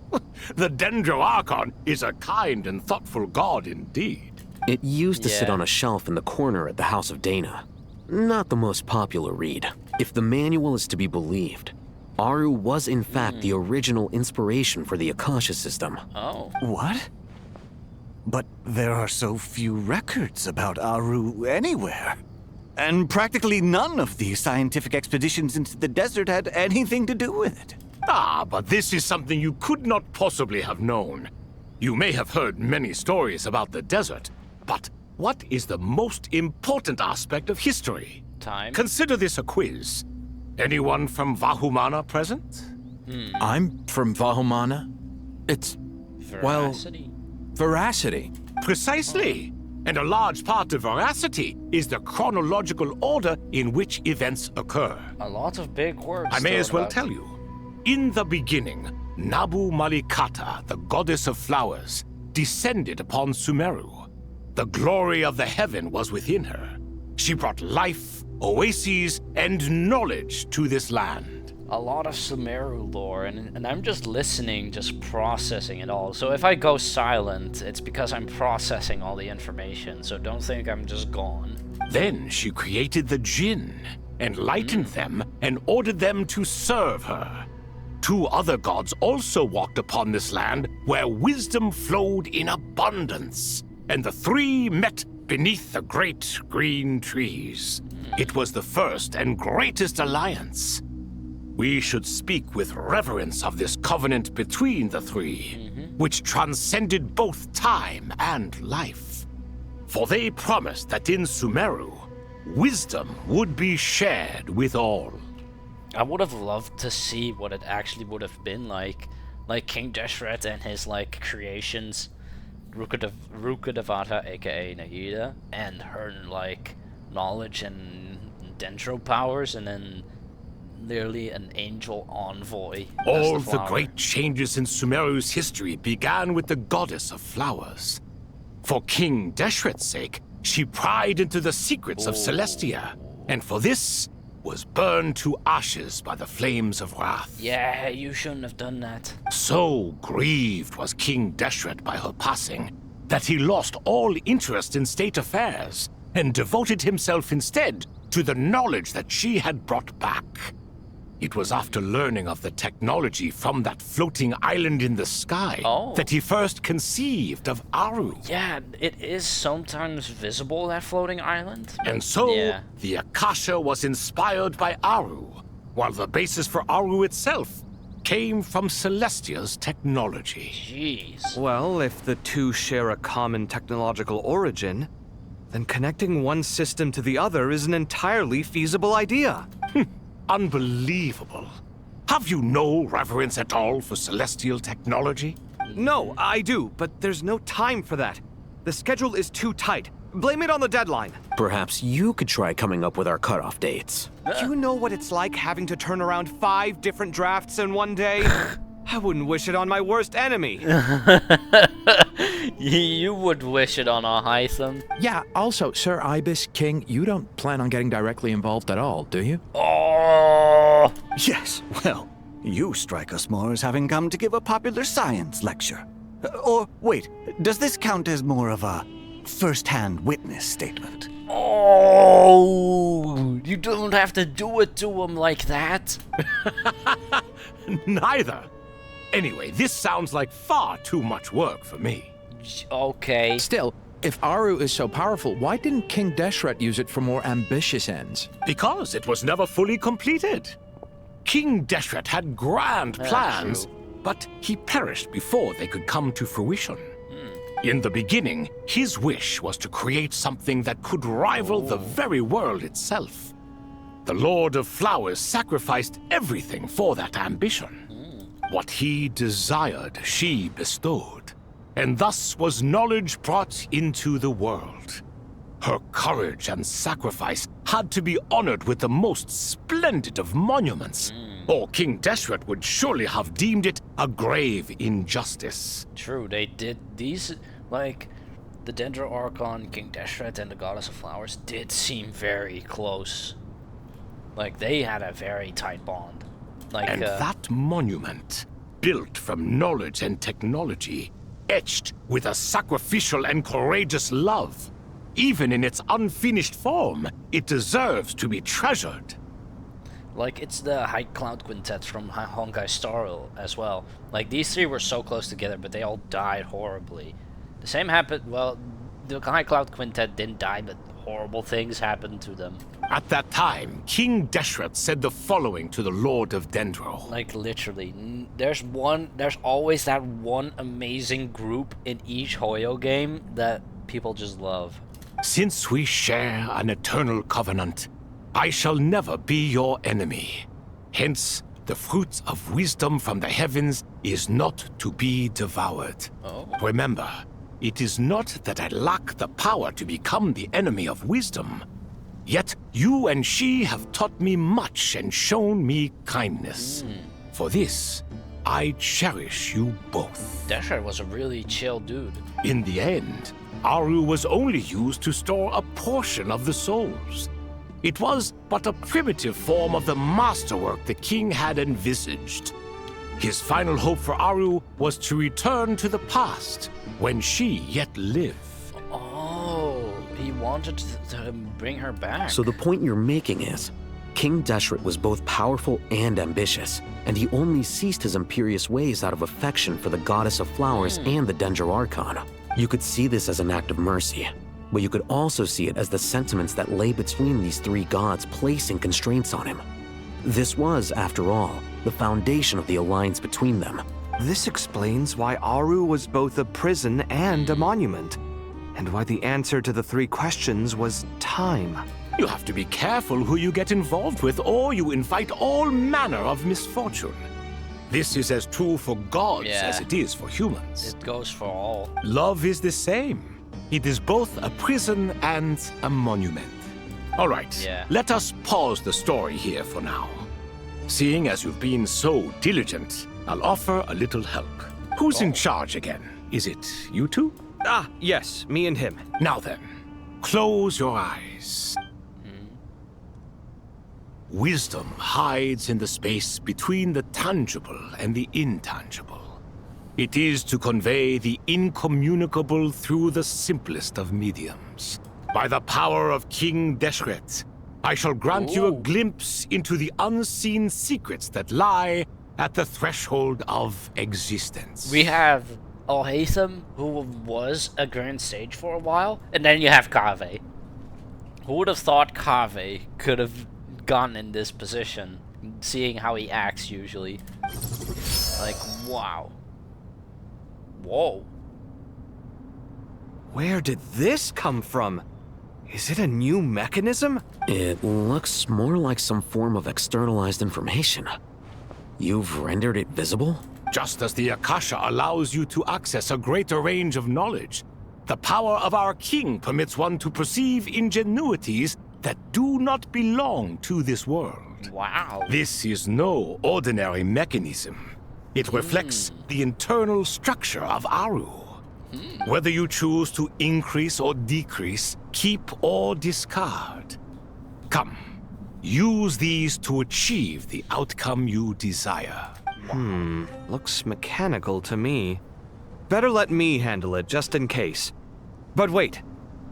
The Dendro Archon is a kind and thoughtful god indeed. It used to sit on a shelf in the corner at the House of Dana. Not the most popular read. If the manual is to be believed, Aru was in fact the original inspiration for the Akasha system. Oh. What? But there are so few records about Aru anywhere. And practically none of the scientific expeditions into the desert had anything to do with it. Ah, but this is something you could not possibly have known. You may have heard many stories about the desert, but what is the most important aspect of history? Time. Consider this a quiz. Anyone from Vahumana present? I'm from Vahumana. It's, Veracity. Veracity. Precisely. And a large part of veracity is the chronological order in which events occur. A lot of big words. I may as well tell you. In the beginning, Nabu Malikata, the goddess of flowers, descended upon Sumeru. The glory of the heaven was within her. She brought life, oases, and knowledge to this land. A lot of Sumeru lore, and I'm just listening, just processing it all. So if I go silent, it's because I'm processing all the information, so don't think I'm just gone. Then she created the Jinn, enlightened them, and ordered them to serve her. 2 other gods also walked upon this land where wisdom flowed in abundance, and the 3 met beneath the great green trees. It was the first and greatest alliance. We should speak with reverence of this covenant between the 3, which transcended both time and life. For they promised that in Sumeru, wisdom would be shared with all. I would have loved to see what it actually would have been like King Deshret and his creations, Rukkhadevata, aka Nahida, and her knowledge and dendro powers, and then literally an angel envoy. All the great changes in Sumeru's history began with the goddess of flowers. For King Deshret's sake, She pried into the secrets of Celestia, and for this was burned to ashes by the flames of wrath. Yeah, you shouldn't have done that. So grieved was King Deshret by her passing that he lost all interest in state affairs and devoted himself instead to the knowledge that she had brought back. It was after learning of the technology from that floating island in the sky that he first conceived of Aru. Yeah, it is sometimes visible, that floating island. And so, the Akasha was inspired by Aru, while the basis for Aru itself came from Celestia's technology. Jeez. Well, if the two share a common technological origin, then connecting one system to the other is an entirely feasible idea. Unbelievable. Have you no reverence at all for celestial technology? No, I do, but there's no time for that. The schedule is too tight. Blame it on the deadline. Perhaps you could try coming up with our cutoff dates. You know what it's like having to turn around 5 different drafts in one day? I wouldn't wish it on my worst enemy. You would wish it on a Hytham. Yeah, also, Sir Ibis, King, you don't plan on getting directly involved at all, do you? Oh! Yes, well, you strike us more as having come to give a popular science lecture. Or, wait, does this count as more of a first-hand witness statement? Oh! You don't have to do it to him like that. Neither. Anyway, this sounds like far too much work for me. Okay. Still, if Aru is so powerful, why didn't King Deshret use it for more ambitious ends? Because it was never fully completed. King Deshret had grand plans, but he perished before they could come to fruition. In the beginning, his wish was to create something that could rival the very world itself. The Lord of Flowers sacrificed everything for that ambition. What he desired, she bestowed, and thus was knowledge brought into the world. Her courage and sacrifice had to be honored with the most splendid of monuments, or King Deshret would surely have deemed it a grave injustice. True, they did these, like, the Dendro Archon, King Deshret, and the Goddess of Flowers did seem very close. Like, they had a very tight bond. Like, and that monument, built from knowledge and technology, etched with a sacrificial and courageous love, even in its unfinished form, it deserves to be treasured. Like, it's the High Cloud Quintet from Honkai Star Rail as well. Like, these three were so close together, but they all died horribly. The same happened, well, the High Cloud Quintet didn't die, but horrible things happened to them. At that time, King Deshret said the following to the Lord of Dendro. Like, literally, there's always that one amazing group in each Hoyo game that people just love. Since we share an eternal covenant, I shall never be your enemy. Hence, the fruit of wisdom from the heavens is not to be devoured. Remember, it is not that I lack the power to become the enemy of wisdom. Yet you and she have taught me much and shown me kindness. For this, I cherish you both. Deshret was a really chill dude. In the end, Aru was only used to store a portion of the souls. It was but a primitive form of the masterwork the king had envisaged. His final hope for Aru was to return to the past, when she yet lived. Oh, he wanted to bring her back. So the point you're making is, King Deshret was both powerful and ambitious, and he only ceased his imperious ways out of affection for the Goddess of Flowers and the Dendro Archon. You could see this as an act of mercy, but you could also see it as the sentiments that lay between these three gods placing constraints on him. This was, after all, the foundation of the alliance between them. This explains why Aru was both a prison and a monument, and why the answer to the 3 questions was time. You have to be careful who you get involved with, or you invite all manner of misfortune. This is as true for gods as it is for humans. It goes for all. Love is the same. It is both a prison and a monument. All right, let us pause the story here for now. Seeing as you've been so diligent, I'll offer a little help. Who's in charge again? Is it you two? Ah, yes, me and him. Now then, Close your eyes. Wisdom hides in the space between the tangible and the intangible. It is to convey the incommunicable through the simplest of mediums. By the power of King Deshret, I shall grant you a glimpse into the unseen secrets that lie at the threshold of existence. We have Alhaitham, who was a Grand Sage for a while, and then you have Kaveh. Who would have thought Kaveh could have gotten in this position, seeing how he acts usually? Like, wow. Whoa. Where did this come from? Is it a new mechanism? It looks more like some form of externalized information. You've rendered it visible? Just as the Akasha allows you to access a greater range of knowledge, the power of our king permits one to perceive ingenuities that do not belong to this world. Wow. This is no ordinary mechanism. It reflects the internal structure of Aru. Whether you choose to increase or decrease, keep or discard. Come, use these to achieve the outcome you desire. Looks mechanical to me. Better let me handle it, just in case. But wait,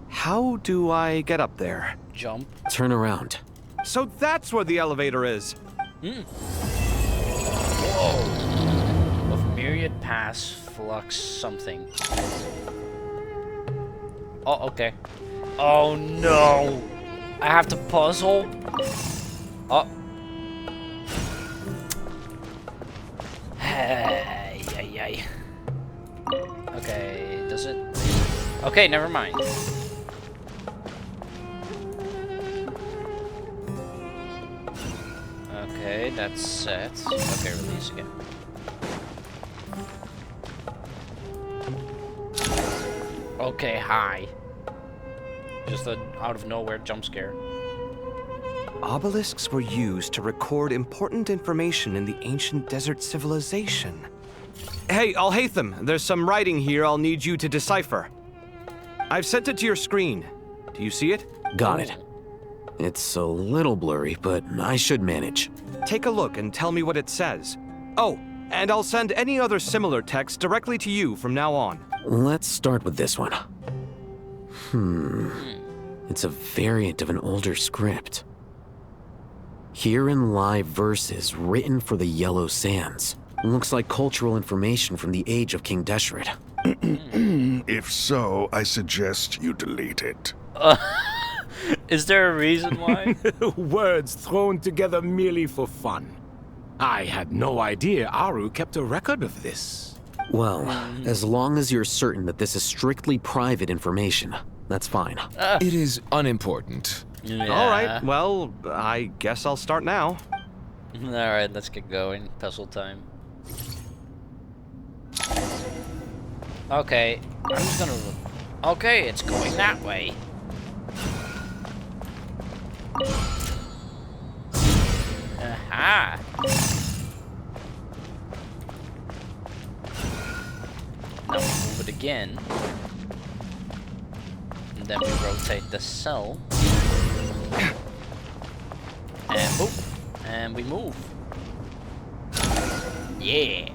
how do I get up there? Jump. Turn around. So that's where the elevator is. Whoa. Of myriad pass flux something. Oh, okay. Oh no! I have to puzzle? Oh. Hey, hey, hey. Okay, does it? Okay, never mind. Okay, that's set. Okay, release again. Okay, hi. Just an out of nowhere jump scare. Obelisks were used to record important information in the ancient desert civilization. Hey, Alhaitham, there's some writing here I'll need you to decipher. I've sent it to your screen. Do you see it? Got it. It's a little blurry, but I should manage. Take a look and tell me what it says. Oh, and I'll send any other similar text directly to you from now on. Let's start with this one. It's a variant of an older script. Herein lie verses written for the Yellow Sands. Looks like cultural information from the age of King Deshret. If so, I suggest you delete it. Is there a reason why? Words thrown together merely for fun. I had no idea Aru kept a record of this. Well, as long as you're certain that this is strictly private information, that's fine. It is unimportant. Yeah. All right, well, I guess I'll start now. All right, let's get going. Puzzle time. Okay, I'm just gonna... Okay, it's going that way. Aha! Now we move it again. And then we rotate the cell. And boop. And we move. Yeah.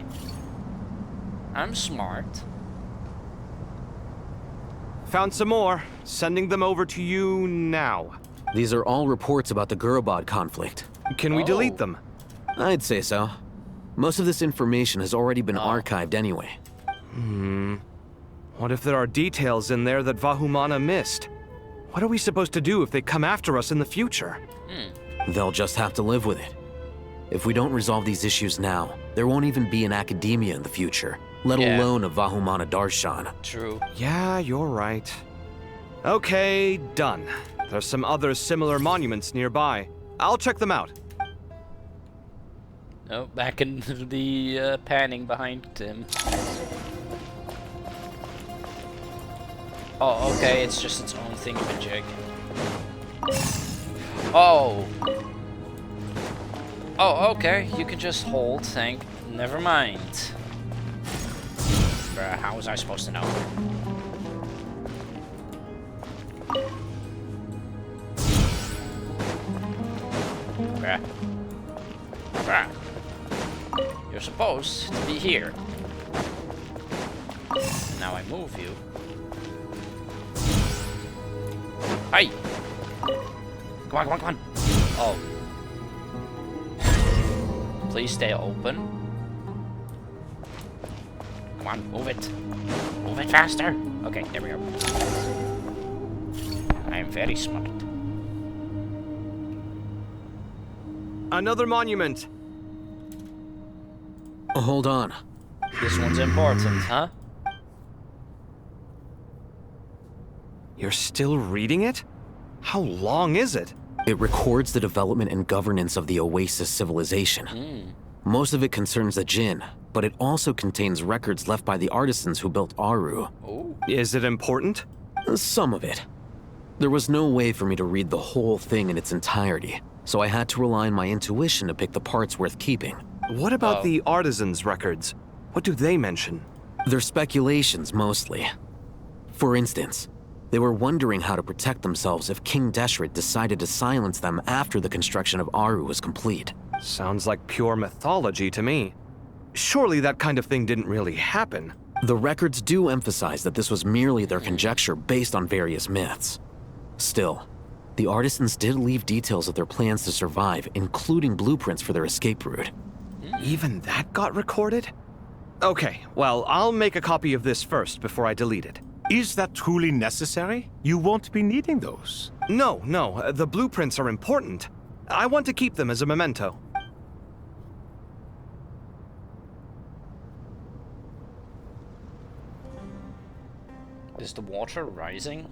I'm smart. Found some more. Sending them over to you now. These are all reports about the Gurubad conflict. Can we delete them? I'd say so. Most of this information has already been archived anyway. What if there are details in there that Vahumana missed? What are we supposed to do if they come after us in the future? They'll just have to live with it. If we don't resolve these issues now, there won't even be an academia in the future, let alone a Vahumana Darshan. True. Yeah, you're right. Okay, done. There's some other similar monuments nearby. I'll check them out. Oh, back in the panning behind him. Oh, okay, it's just its own thingamajig. Oh. Oh, okay, you can just hold, never mind. Bruh, how was I supposed to know? Bruh. Bruh. You're supposed to be here. Now I move you. Hey! Come on, come on, come on! Oh. Please stay open. Come on, move it. Move it faster! Okay, there we go. I am very smart. Another monument! Hold on. This one's important, huh? You're still reading it? How long is it? It records the development and governance of the Oasis civilization. Most of it concerns the Jinn, but it also contains records left by the artisans who built Aru. Is it important? Some of it. There was no way for me to read the whole thing in its entirety, so I had to rely on my intuition to pick the parts worth keeping. What about the artisans' records? What do they mention? They're speculations, mostly. For instance, they were wondering how to protect themselves if King Deshret decided to silence them after the construction of Aru was complete. Sounds like pure mythology to me. Surely that kind of thing didn't really happen. The records do emphasize that this was merely their conjecture based on various myths. Still, the artisans did leave details of their plans to survive, including blueprints for their escape route. Even that got recorded? Okay, well, I'll make a copy of this first before I delete it. Is that truly necessary? You won't be needing those. No, the blueprints are important. I want to keep them as a memento. Is the water rising?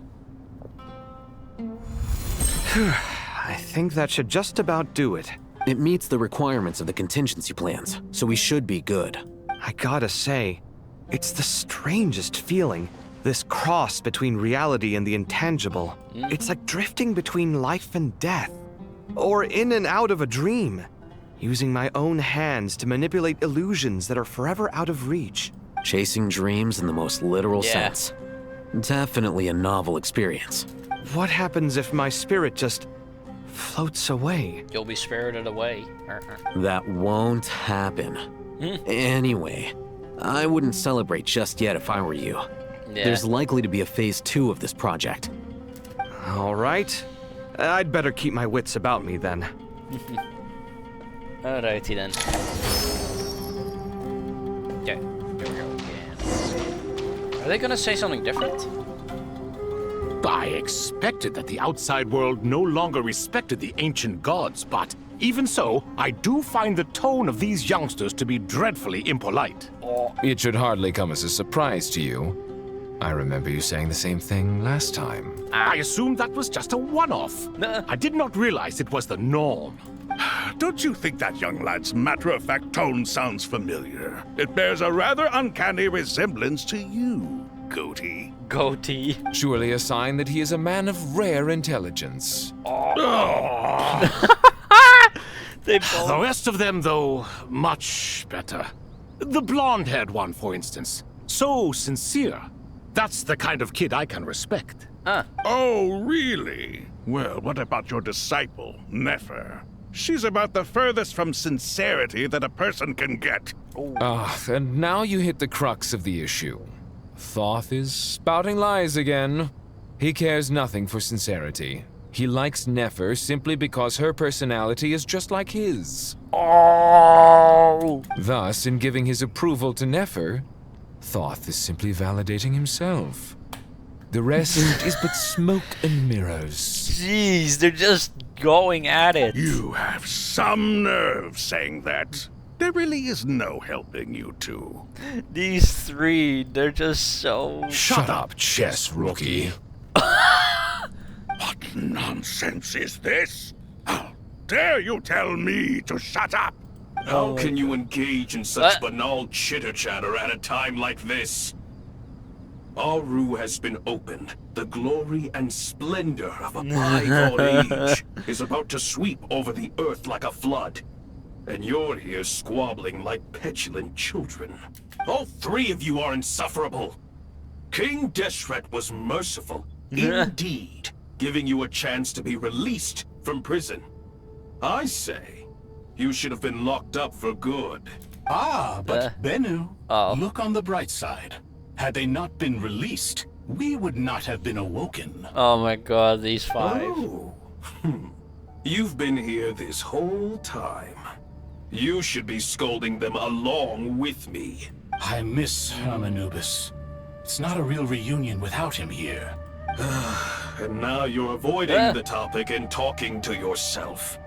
I think that should just about do it. It meets the requirements of the contingency plans, so we should be good. I gotta say, it's the strangest feeling. This cross between reality and the intangible. It's like drifting between life and death. Or in and out of a dream. Using my own hands to manipulate illusions that are forever out of reach. Chasing dreams in the most literal sense. Definitely a novel experience. What happens if my spirit just floats away? You'll be spirited away. That won't happen. Anyway, I wouldn't celebrate just yet if I were you. There's likely to be a phase 2 of this project. All right. I'd better keep my wits about me then. Alrighty then. Okay, here we go again. Are they gonna say something different? I expected that the outside world no longer respected the ancient gods, but even so, I do find the tone of these youngsters to be dreadfully impolite. It should hardly come as a surprise to you. I remember you saying the same thing last time. I assumed that was just a one-off. I did not realize it was the norm. Don't you think that young lad's matter-of-fact tone sounds familiar? It bears a rather uncanny resemblance to you, Goatee. Goatee. Surely a sign that he is a man of rare intelligence. The rest of them, though, much better. The blonde-haired one, for instance. So sincere. That's the kind of kid I can respect. Oh, really? Well, what about your disciple, Nefer? She's about the furthest from sincerity that a person can get. And now you hit the crux of the issue. Thoth is spouting lies again. He cares nothing for sincerity. He likes Nefer simply because her personality is just like his. Thus, in giving his approval to Nefer, Thoth is simply validating himself. The rest is but smoke and mirrors. Jeez, they're just going at it. You have some nerve saying that. There really is no helping you two. These three, they're just so... Shut up, chess rookie. What nonsense is this? How dare you tell me to shut up? How can you engage in such banal chitter-chatter at a time like this? Aru has been opened. The glory and splendor of a bygone age is about to sweep over the earth like a flood. And you're here squabbling like petulant children. All three of you are insufferable. King Deshret was merciful, indeed, giving you a chance to be released from prison. I say, you should have been locked up for good. Ah, but Bennu, look on the bright side. Had they not been released, we would not have been awoken. Oh my god, these 5. Oh. You've been here this whole time. You should be scolding them along with me. I miss Hermanubis. It's not a real reunion without him here. And now you're avoiding the topic and talking to yourself.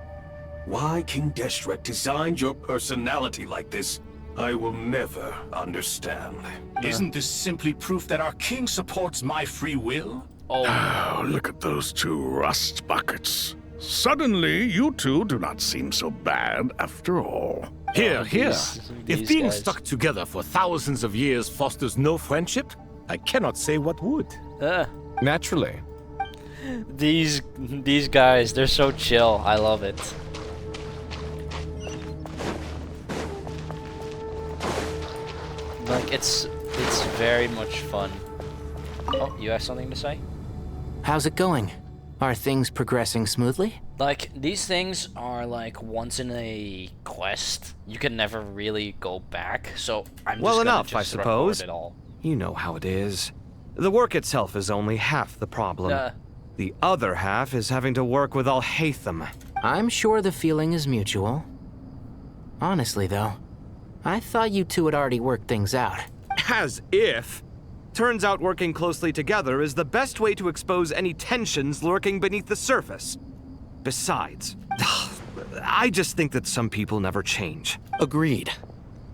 Why King Deshret designed your personality like this, I will never understand. Isn't this simply proof that our king supports my free will? Oh, look at those 2 rust buckets. Suddenly, you two do not seem so bad after all. Here. If being guys. stuck together for thousands of years fosters no friendship, I cannot say what would. Naturally. These guys, they're so chill. I love it. Like, it's very much fun. Oh, you have something to say? How's it going? Are things progressing smoothly? Like, these things are like once in a quest. You can never really go back, so I'm just Well gonna enough, just I suppose. record it all. You know how it is. The work itself is only half the problem. The other half is having to work with Al-Haytham. I'm sure the feeling is mutual. Honestly, though, I thought you two had already worked things out. As if. Turns out working closely together is the best way to expose any tensions lurking beneath the surface. Besides, I just think that some people never change. Agreed.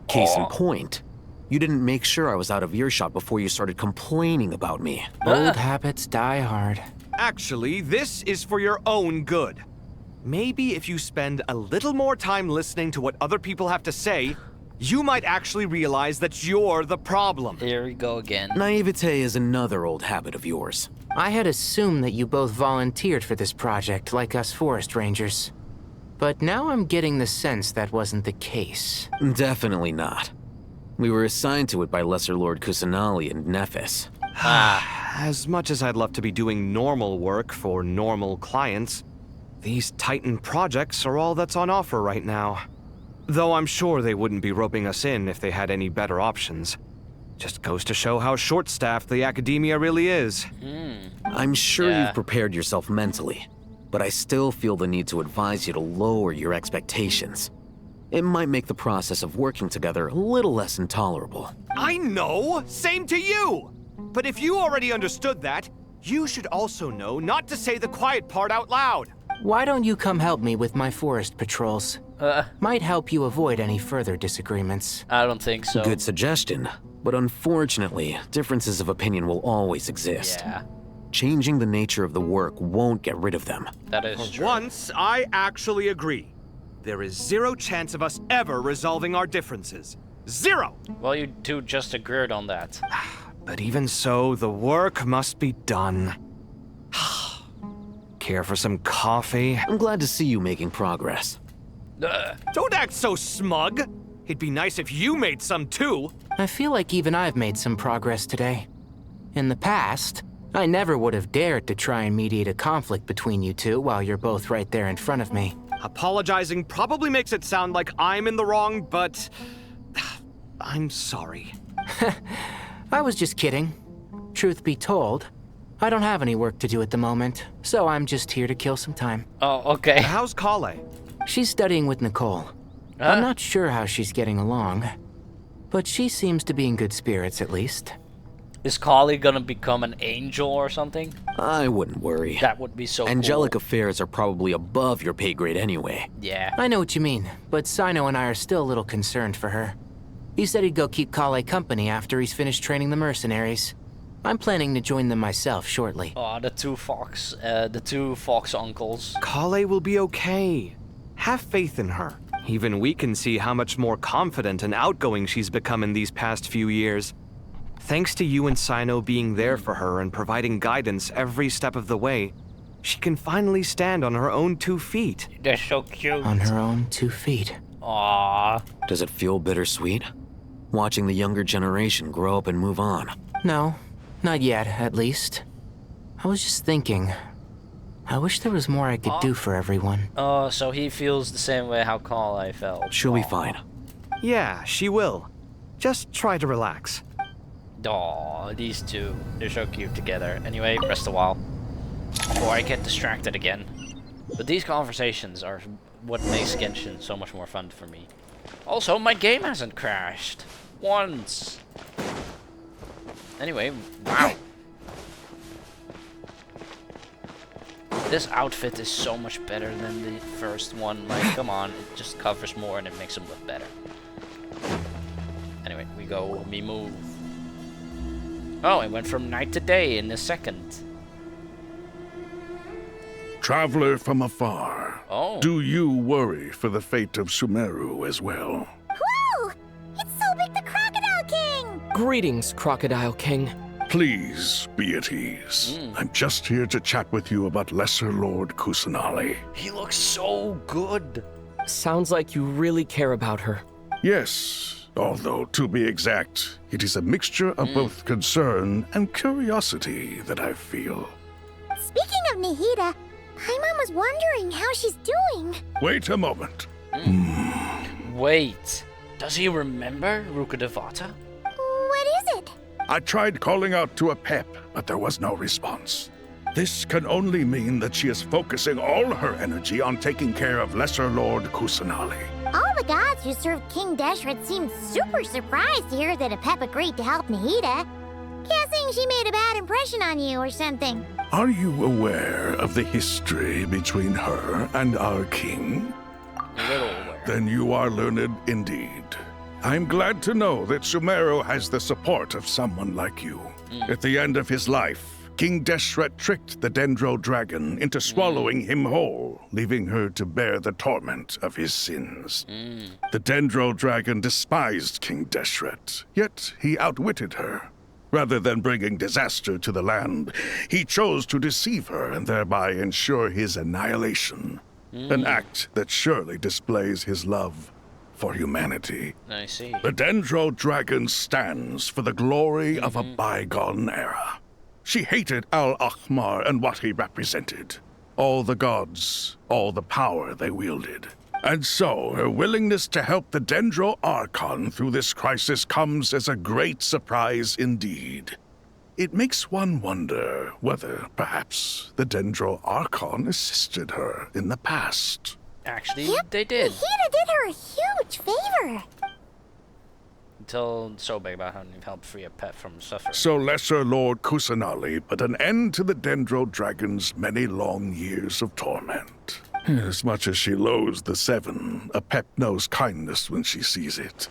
Case in point, you didn't make sure I was out of earshot before you started complaining about me. Old habits die hard. Actually, this is for your own good. Maybe if you spend a little more time listening to what other people have to say, you might actually realize that you're the problem. Here we go again. Naivete is another old habit of yours. I had assumed that you both volunteered for this project, like us forest rangers. But now I'm getting the sense that wasn't the case. Definitely not. We were assigned to it by Lesser Lord Kusanali and Nephis. As much as I'd love to be doing normal work for normal clients, these Titan projects are all that's on offer right now. Though I'm sure they wouldn't be roping us in if they had any better options. Just goes to show how short-staffed the academia really is. I'm sure you've prepared yourself mentally, but I still feel the need to advise you to lower your expectations. It might make the process of working together a little less intolerable. I know! Same to you! But if you already understood that, you should also know not to say the quiet part out loud. Why don't you come help me with my forest patrols? Might help you avoid any further disagreements. I don't think so. Good suggestion, but unfortunately, differences of opinion will always exist. Yeah. Changing the nature of the work won't get rid of them. That is For true. once, I actually agree. There is zero chance of us ever resolving our differences. Zero! Well, you two just agreed on that. But even so, the work must be done. Care for some coffee? I'm glad to see you making progress. Don't act so smug! It'd be nice if you made some too! I feel like even I've made some progress today. In the past, I never would have dared to try and mediate a conflict between you two while you're both right there in front of me. Apologizing probably makes it sound like I'm in the wrong, but I'm sorry. I was just kidding. Truth be told, I don't have any work to do at the moment, so I'm just here to kill some time. Oh, okay. How's Kale? She's studying with Nicole. I'm not sure how she's getting along, but she seems to be in good spirits at least. Is Kali gonna become an angel or something? I wouldn't worry. That would be so Angelic cool. affairs are probably above your pay grade anyway. Yeah. I know what you mean, but Sino and I are still a little concerned for her. He said he'd go keep Kale company after he's finished training the mercenaries. I'm planning to join them myself shortly. Oh, the two fox uncles. Kale will be okay. Have faith in her. Even we can see how much more confident and outgoing she's become in these past few years. Thanks to you and Sino being there for her and providing guidance every step of the way, she can finally stand on her own 2 feet. They're so cute. On her own 2 feet. Aww. Does it feel bittersweet? Watching the younger generation grow up and move on. No, not yet, at least. I was just thinking, I wish there was more I could do for everyone. Oh, so he feels the same way how I felt. She'll be fine. Yeah, she will. Just try to relax. Aw, these two. They're so cute together. Anyway, rest a while. Before I get distracted again. But these conversations are what makes Genshin so much more fun for me. Also, my game hasn't crashed. Once. Anyway, wow. This outfit is so much better than the first one. Like, come on, it just covers more and it makes him look better. Anyway, we move. Oh, it went from night to day in a second. Traveler from afar. Oh. Do you worry for the fate of Sumeru as well? Whoa! It's Sobek the Crocodile King! Greetings, Crocodile King. Please be at ease. I'm just here to chat with you about Lesser Lord Kusanali. He looks so good. Sounds like you really care about her. Yes, although to be exact, it is a mixture of both concern and curiosity that I feel. Speaking of Nahida, Paimon was wondering how she's doing. Wait a moment. Wait, does he remember Rukkhadevata? What is it? I tried calling out to Apep, but there was no response. This can only mean that she is focusing all her energy on taking care of Lesser Lord Kusanali. All the gods who served King Deshret seemed super surprised to hear that Apep agreed to help Nahida. Guessing she made a bad impression on you or something. Are you aware of the history between her and our king? A little aware. Then you are learned indeed. I'm glad to know that Sumeru has the support of someone like you. At the end of his life, King Deshret tricked the Dendro dragon into swallowing him whole, leaving her to bear the torment of his sins. The Dendro dragon despised King Deshret, yet he outwitted her. Rather than bringing disaster to the land, he chose to deceive her and thereby ensure his annihilation. An act that surely displays his love for humanity. I see. The Dendro dragon stands for the glory of a bygone era. She hated Al-Ahmar and what he represented. All the gods, all the power they wielded. And so, her willingness to help the Dendro Archon through this crisis comes as a great surprise indeed. It makes one wonder whether, perhaps, the Dendro Archon assisted her in the past. Actually, they did. Nahida did her a huge favor. Until Sobek about how he helped free a pet from suffering. So Lesser Lord Kusanali put an end to the Dendro Dragon's many long years of torment. As much as she loathes the Seven, Apep knows kindness when she sees it.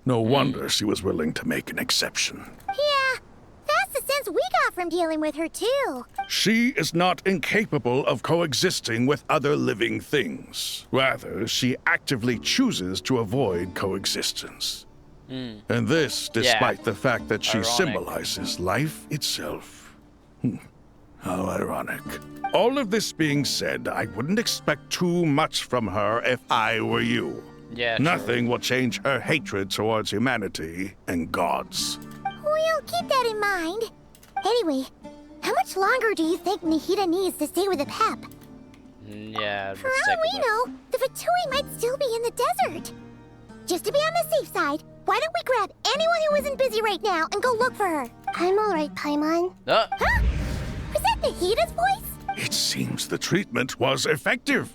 No wonder she was willing to make an exception. Yeah, that's the sense we got from dealing with her too. She is not incapable of coexisting with other living things. Rather, she actively chooses to avoid coexistence. And this, despite the fact that she symbolizes life itself. How ironic. All of this being said, I wouldn't expect too much from her if I were you. Yeah, Nothing will change her hatred towards humanity and gods. We'll keep that in mind. Anyway, how much longer do you think Nahida needs to stay with Apep? Yeah, For all we know, the Fatui might still be in the desert. Just to be on the safe side, why don't we grab anyone who isn't busy right now and go look for her? I'm alright, Paimon. Huh? Was that Nahida's voice? It seems the treatment was effective.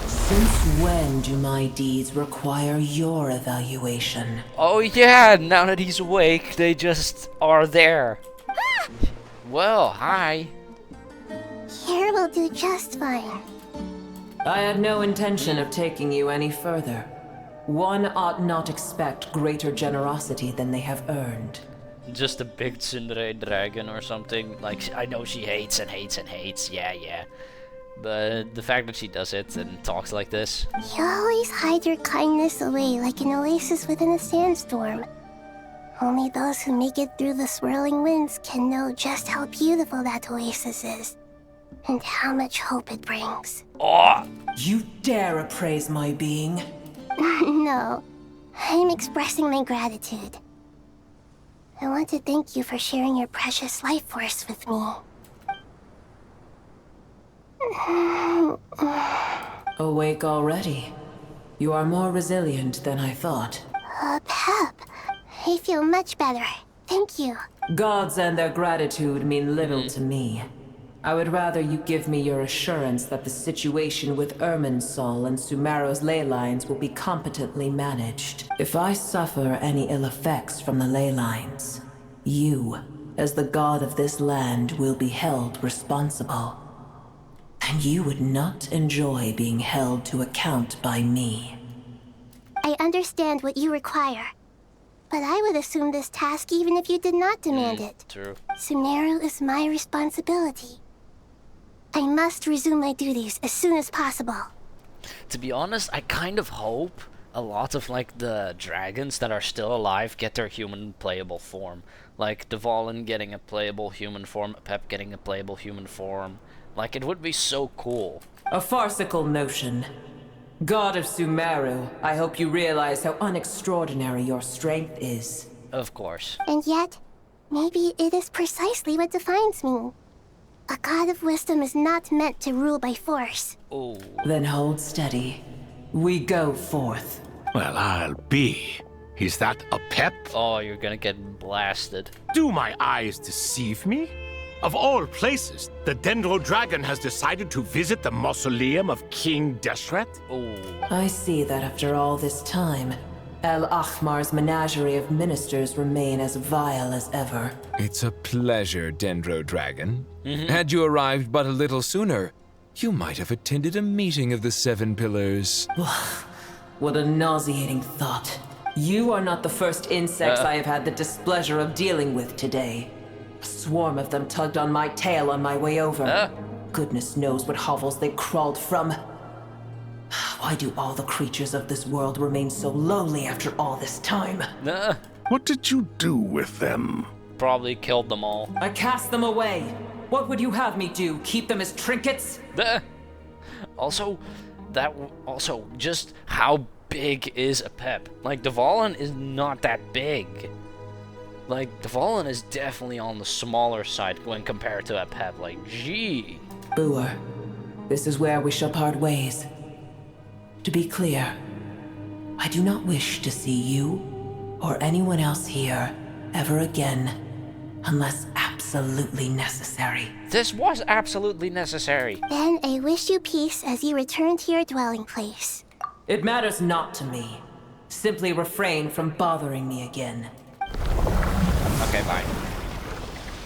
Since when do my deeds require your evaluation? Oh yeah, now that he's awake, they just are there. Well, hi. Here will do just fine. I had no intention of taking you any further. One ought not expect greater generosity than they have earned. Just a big tsundere dragon or something. Like, I know she hates and hates and hates, yeah. But the fact that she does it and talks like this. You always hide your kindness away like an oasis within a sandstorm. Only those who make it through the swirling winds can know just how beautiful that oasis is. And how much hope it brings. Oh! You dare appraise my being? No, I'm expressing my gratitude. I want to thank you for sharing your precious life force with me. Awake already. You are more resilient than I thought. Pep, I feel much better. Thank you. Gods and their gratitude mean little to me. I would rather you give me your assurance that the situation with Irminsul and Sumeru's ley lines will be competently managed. If I suffer any ill effects from the ley lines, you, as the god of this land, will be held responsible. And you would not enjoy being held to account by me. I understand what you require, but I would assume this task even if you did not demand it. True. Sumeru is my responsibility. I must resume my duties as soon as possible. To be honest, I kind of hope a lot of like the dragons that are still alive get their human playable form. Like Dvalin getting a playable human form, Pep getting a playable human form. Like, it would be so cool. A farcical notion. God of Sumeru, I hope you realize how unextraordinary your strength is. Of course. And yet, maybe it is precisely what defines me. A god of wisdom is not meant to rule by force. Oh. Then hold steady. We go forth. Well, I'll be. Is that a pep? Oh, you're gonna get blasted. Do my eyes deceive me? Of all places, the Dendro Dragon has decided to visit the mausoleum of King Deshret? Oh. I see that after all this time, El Ahmar's menagerie of ministers remain as vile as ever. It's a pleasure, Dendro Dragon. Had you arrived but a little sooner, you might have attended a meeting of the Seven Pillars. What a nauseating thought. You are not the first insects I have had the displeasure of dealing with today. A swarm of them tugged on my tail on my way over. Goodness knows what hovels they crawled from. Why do all the creatures of this world remain so lowly after all this time? What did you do with them? Probably killed them all. I cast them away. What would you have me do? Keep them as trinkets? Also, just how big is a Pep? Like, Dvalin is not that big. Like, Dvalin is definitely on the smaller side when compared to a Pep. Like, gee. Boer, this is where we shall part ways. To be clear, I do not wish to see you or anyone else here ever again, unless absolutely necessary. This was absolutely necessary. Then I wish you peace as you return to your dwelling place. It matters not to me. Simply refrain from bothering me again. Okay, bye.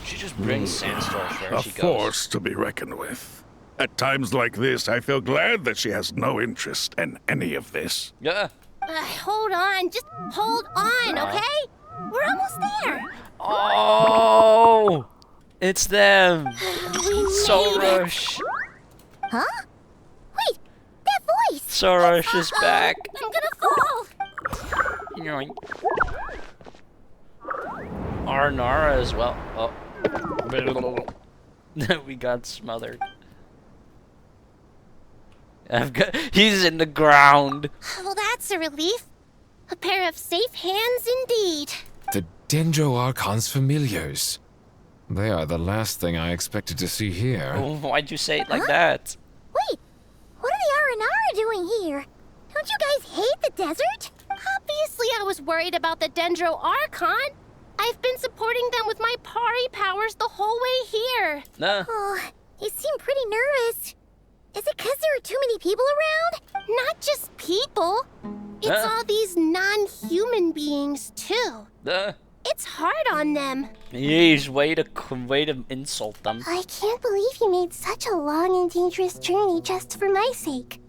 She just brings sandstorms where she goes. A force to be reckoned with. At times like this, I feel glad that she has no interest in any of this. Yeah. Hold on, just hold on, okay? We're almost there. Oh, it's them. Sorush. Huh? Wait, that voice. Sorush is back. I'm gonna fall. Yoink. Arnara as well. Oh. We got smothered. He's in the ground. Well, that's a relief. A pair of safe hands indeed. The Dendro Archon's familiars. They are the last thing I expected to see here. Oh, why'd you say it like that? Wait, what are the Aranara doing here? Don't you guys hate the desert? Obviously, I was worried about the Dendro Archon. I've been supporting them with my Pari powers the whole way here. Oh, you seem pretty nervous. Is it because there are too many people around? Not just people. It's all these non-human beings, too. It's hard on them. Yeesh, way to insult them. I can't believe you made such a long and dangerous journey just for my sake.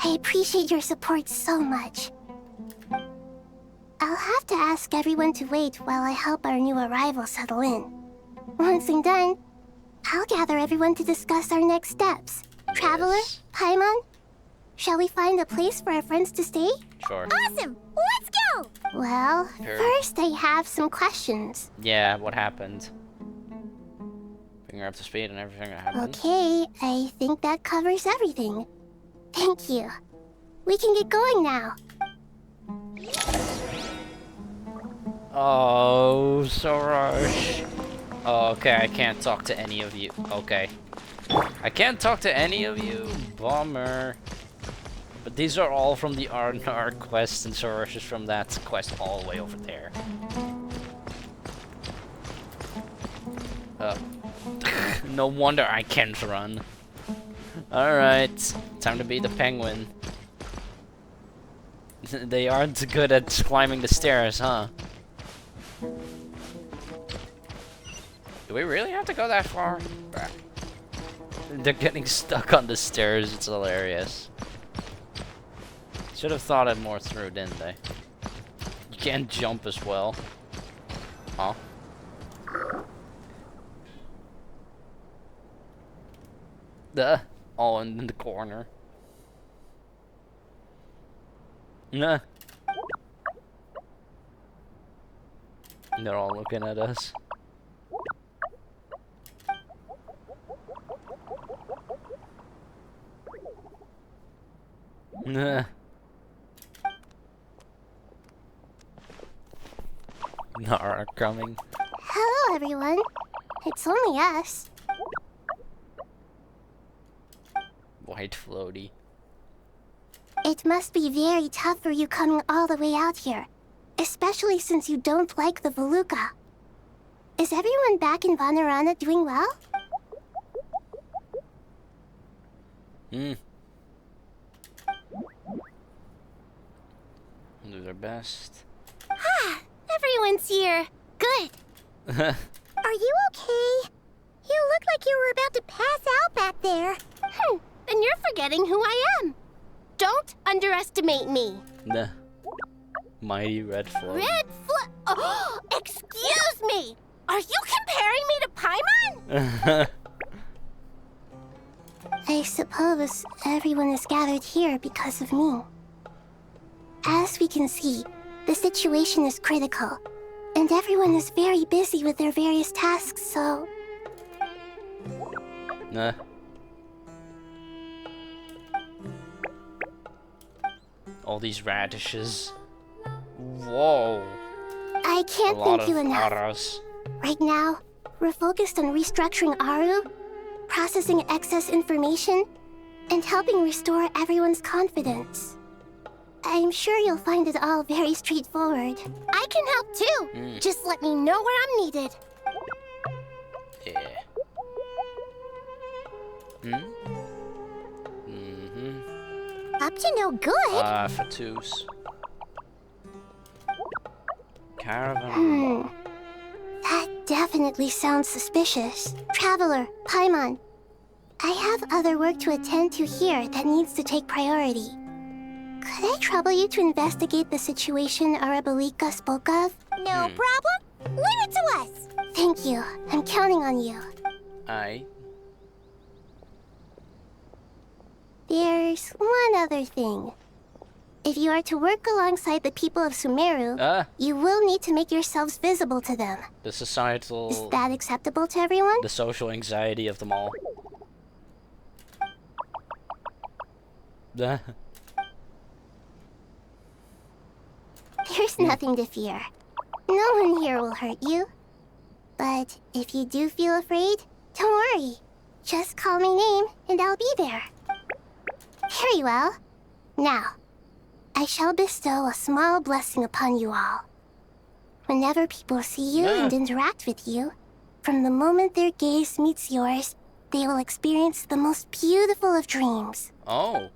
I appreciate your support so much. I'll have to ask everyone to wait while I help our new arrival settle in. Once I'm done, I'll gather everyone to discuss our next steps. Yes. Traveler, Paimon, shall we find a place for our friends to stay? Sure. Awesome! Let's go! Well, first I have some questions. Yeah, what happened? Bring her up to speed and everything that happened. Okay, I think that covers everything. Thank you. We can get going now. Oh, Sorush. Oh, okay, I can't talk to any of you. Okay. I can't talk to any of you. Bummer. But these are all from the Arnar quest, and Soros is from that quest all the way over there. No wonder I can't run. Alright, time to be the penguin. They aren't good at climbing the stairs, huh? Do we really have to go that far? Bruh. They're getting stuck on the stairs, it's hilarious. Should have thought it more through, didn't they? You can't jump as well. Huh? All in the corner. Nah. They're all looking at us. Nah. Nara coming. Hello, everyone. It's only us. White floaty. It must be very tough for you coming all the way out here, especially since you don't like the Voluka. Is everyone back in Vanarana doing well? Do their best. Ah, everyone's here. Good. Are you okay? You look like you were about to pass out back there. Then you're forgetting who I am. Don't underestimate me. Nah. Mighty red float. Oh, excuse me. Are you comparing me to Paimon? I suppose everyone is gathered here because of me. As we can see, the situation is critical, and everyone is very busy with their various tasks, so... Nah. All these radishes. Whoa. I can't thank you enough. Aras. Right now, we're focused on restructuring Aru, processing excess information, and helping restore everyone's confidence. I'm sure you'll find it all very straightforward. I can help too. Just let me know where I'm needed. Yeah. Up to no good. Fatus. Caravan. That definitely sounds suspicious. Traveler, Paimon, I have other work to attend to here that needs to take priority. Could I trouble you to investigate the situation Arabalika spoke of? No problem. Leave it to us. Thank you. I'm counting on you. Aye. There's one other thing. If you are to work alongside the people of Sumeru, you will need to make yourselves visible to them. The societal... Is that acceptable to everyone? The social anxiety of them all. There's nothing to fear. No one here will hurt you. But if you do feel afraid, don't worry. Just call my name and I'll be there. Very well. Now, I shall bestow a small blessing upon you all. Whenever people see you and interact with you, from the moment their gaze meets yours, they will experience the most beautiful of dreams. Oh.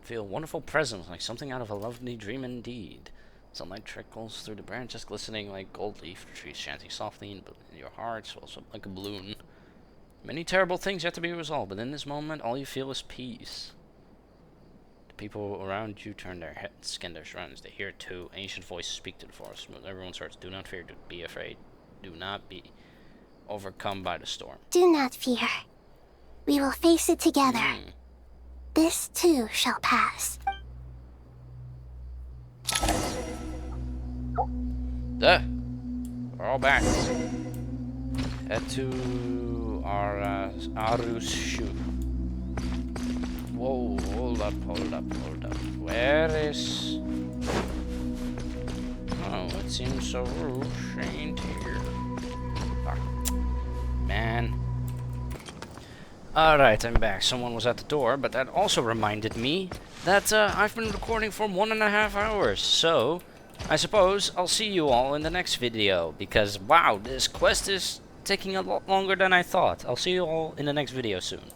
Feel a wonderful presence, like something out of a lovely dream indeed. Sunlight trickles through the branches, glistening like gold leaf trees, chanting softly in your heart, swells up like a balloon. Many terrible things yet to be resolved, but in this moment, all you feel is peace. The people around you turn their heads, scan their surroundings. They hear too. Ancient voices speak to the forest. Everyone starts, do not fear, do be afraid. Do not be overcome by the storm. Do not fear. We will face it together. This too shall pass. We're all back. Head to our Aru's shoe. Whoa, hold up. Where is... Oh, it seems so rude. She ain't here. Alright, I'm back. Someone was at the door, but that also reminded me that I've been recording for 1.5 hours. So, I suppose I'll see you all in the next video, because wow, this quest is taking a lot longer than I thought. I'll see you all in the next video soon.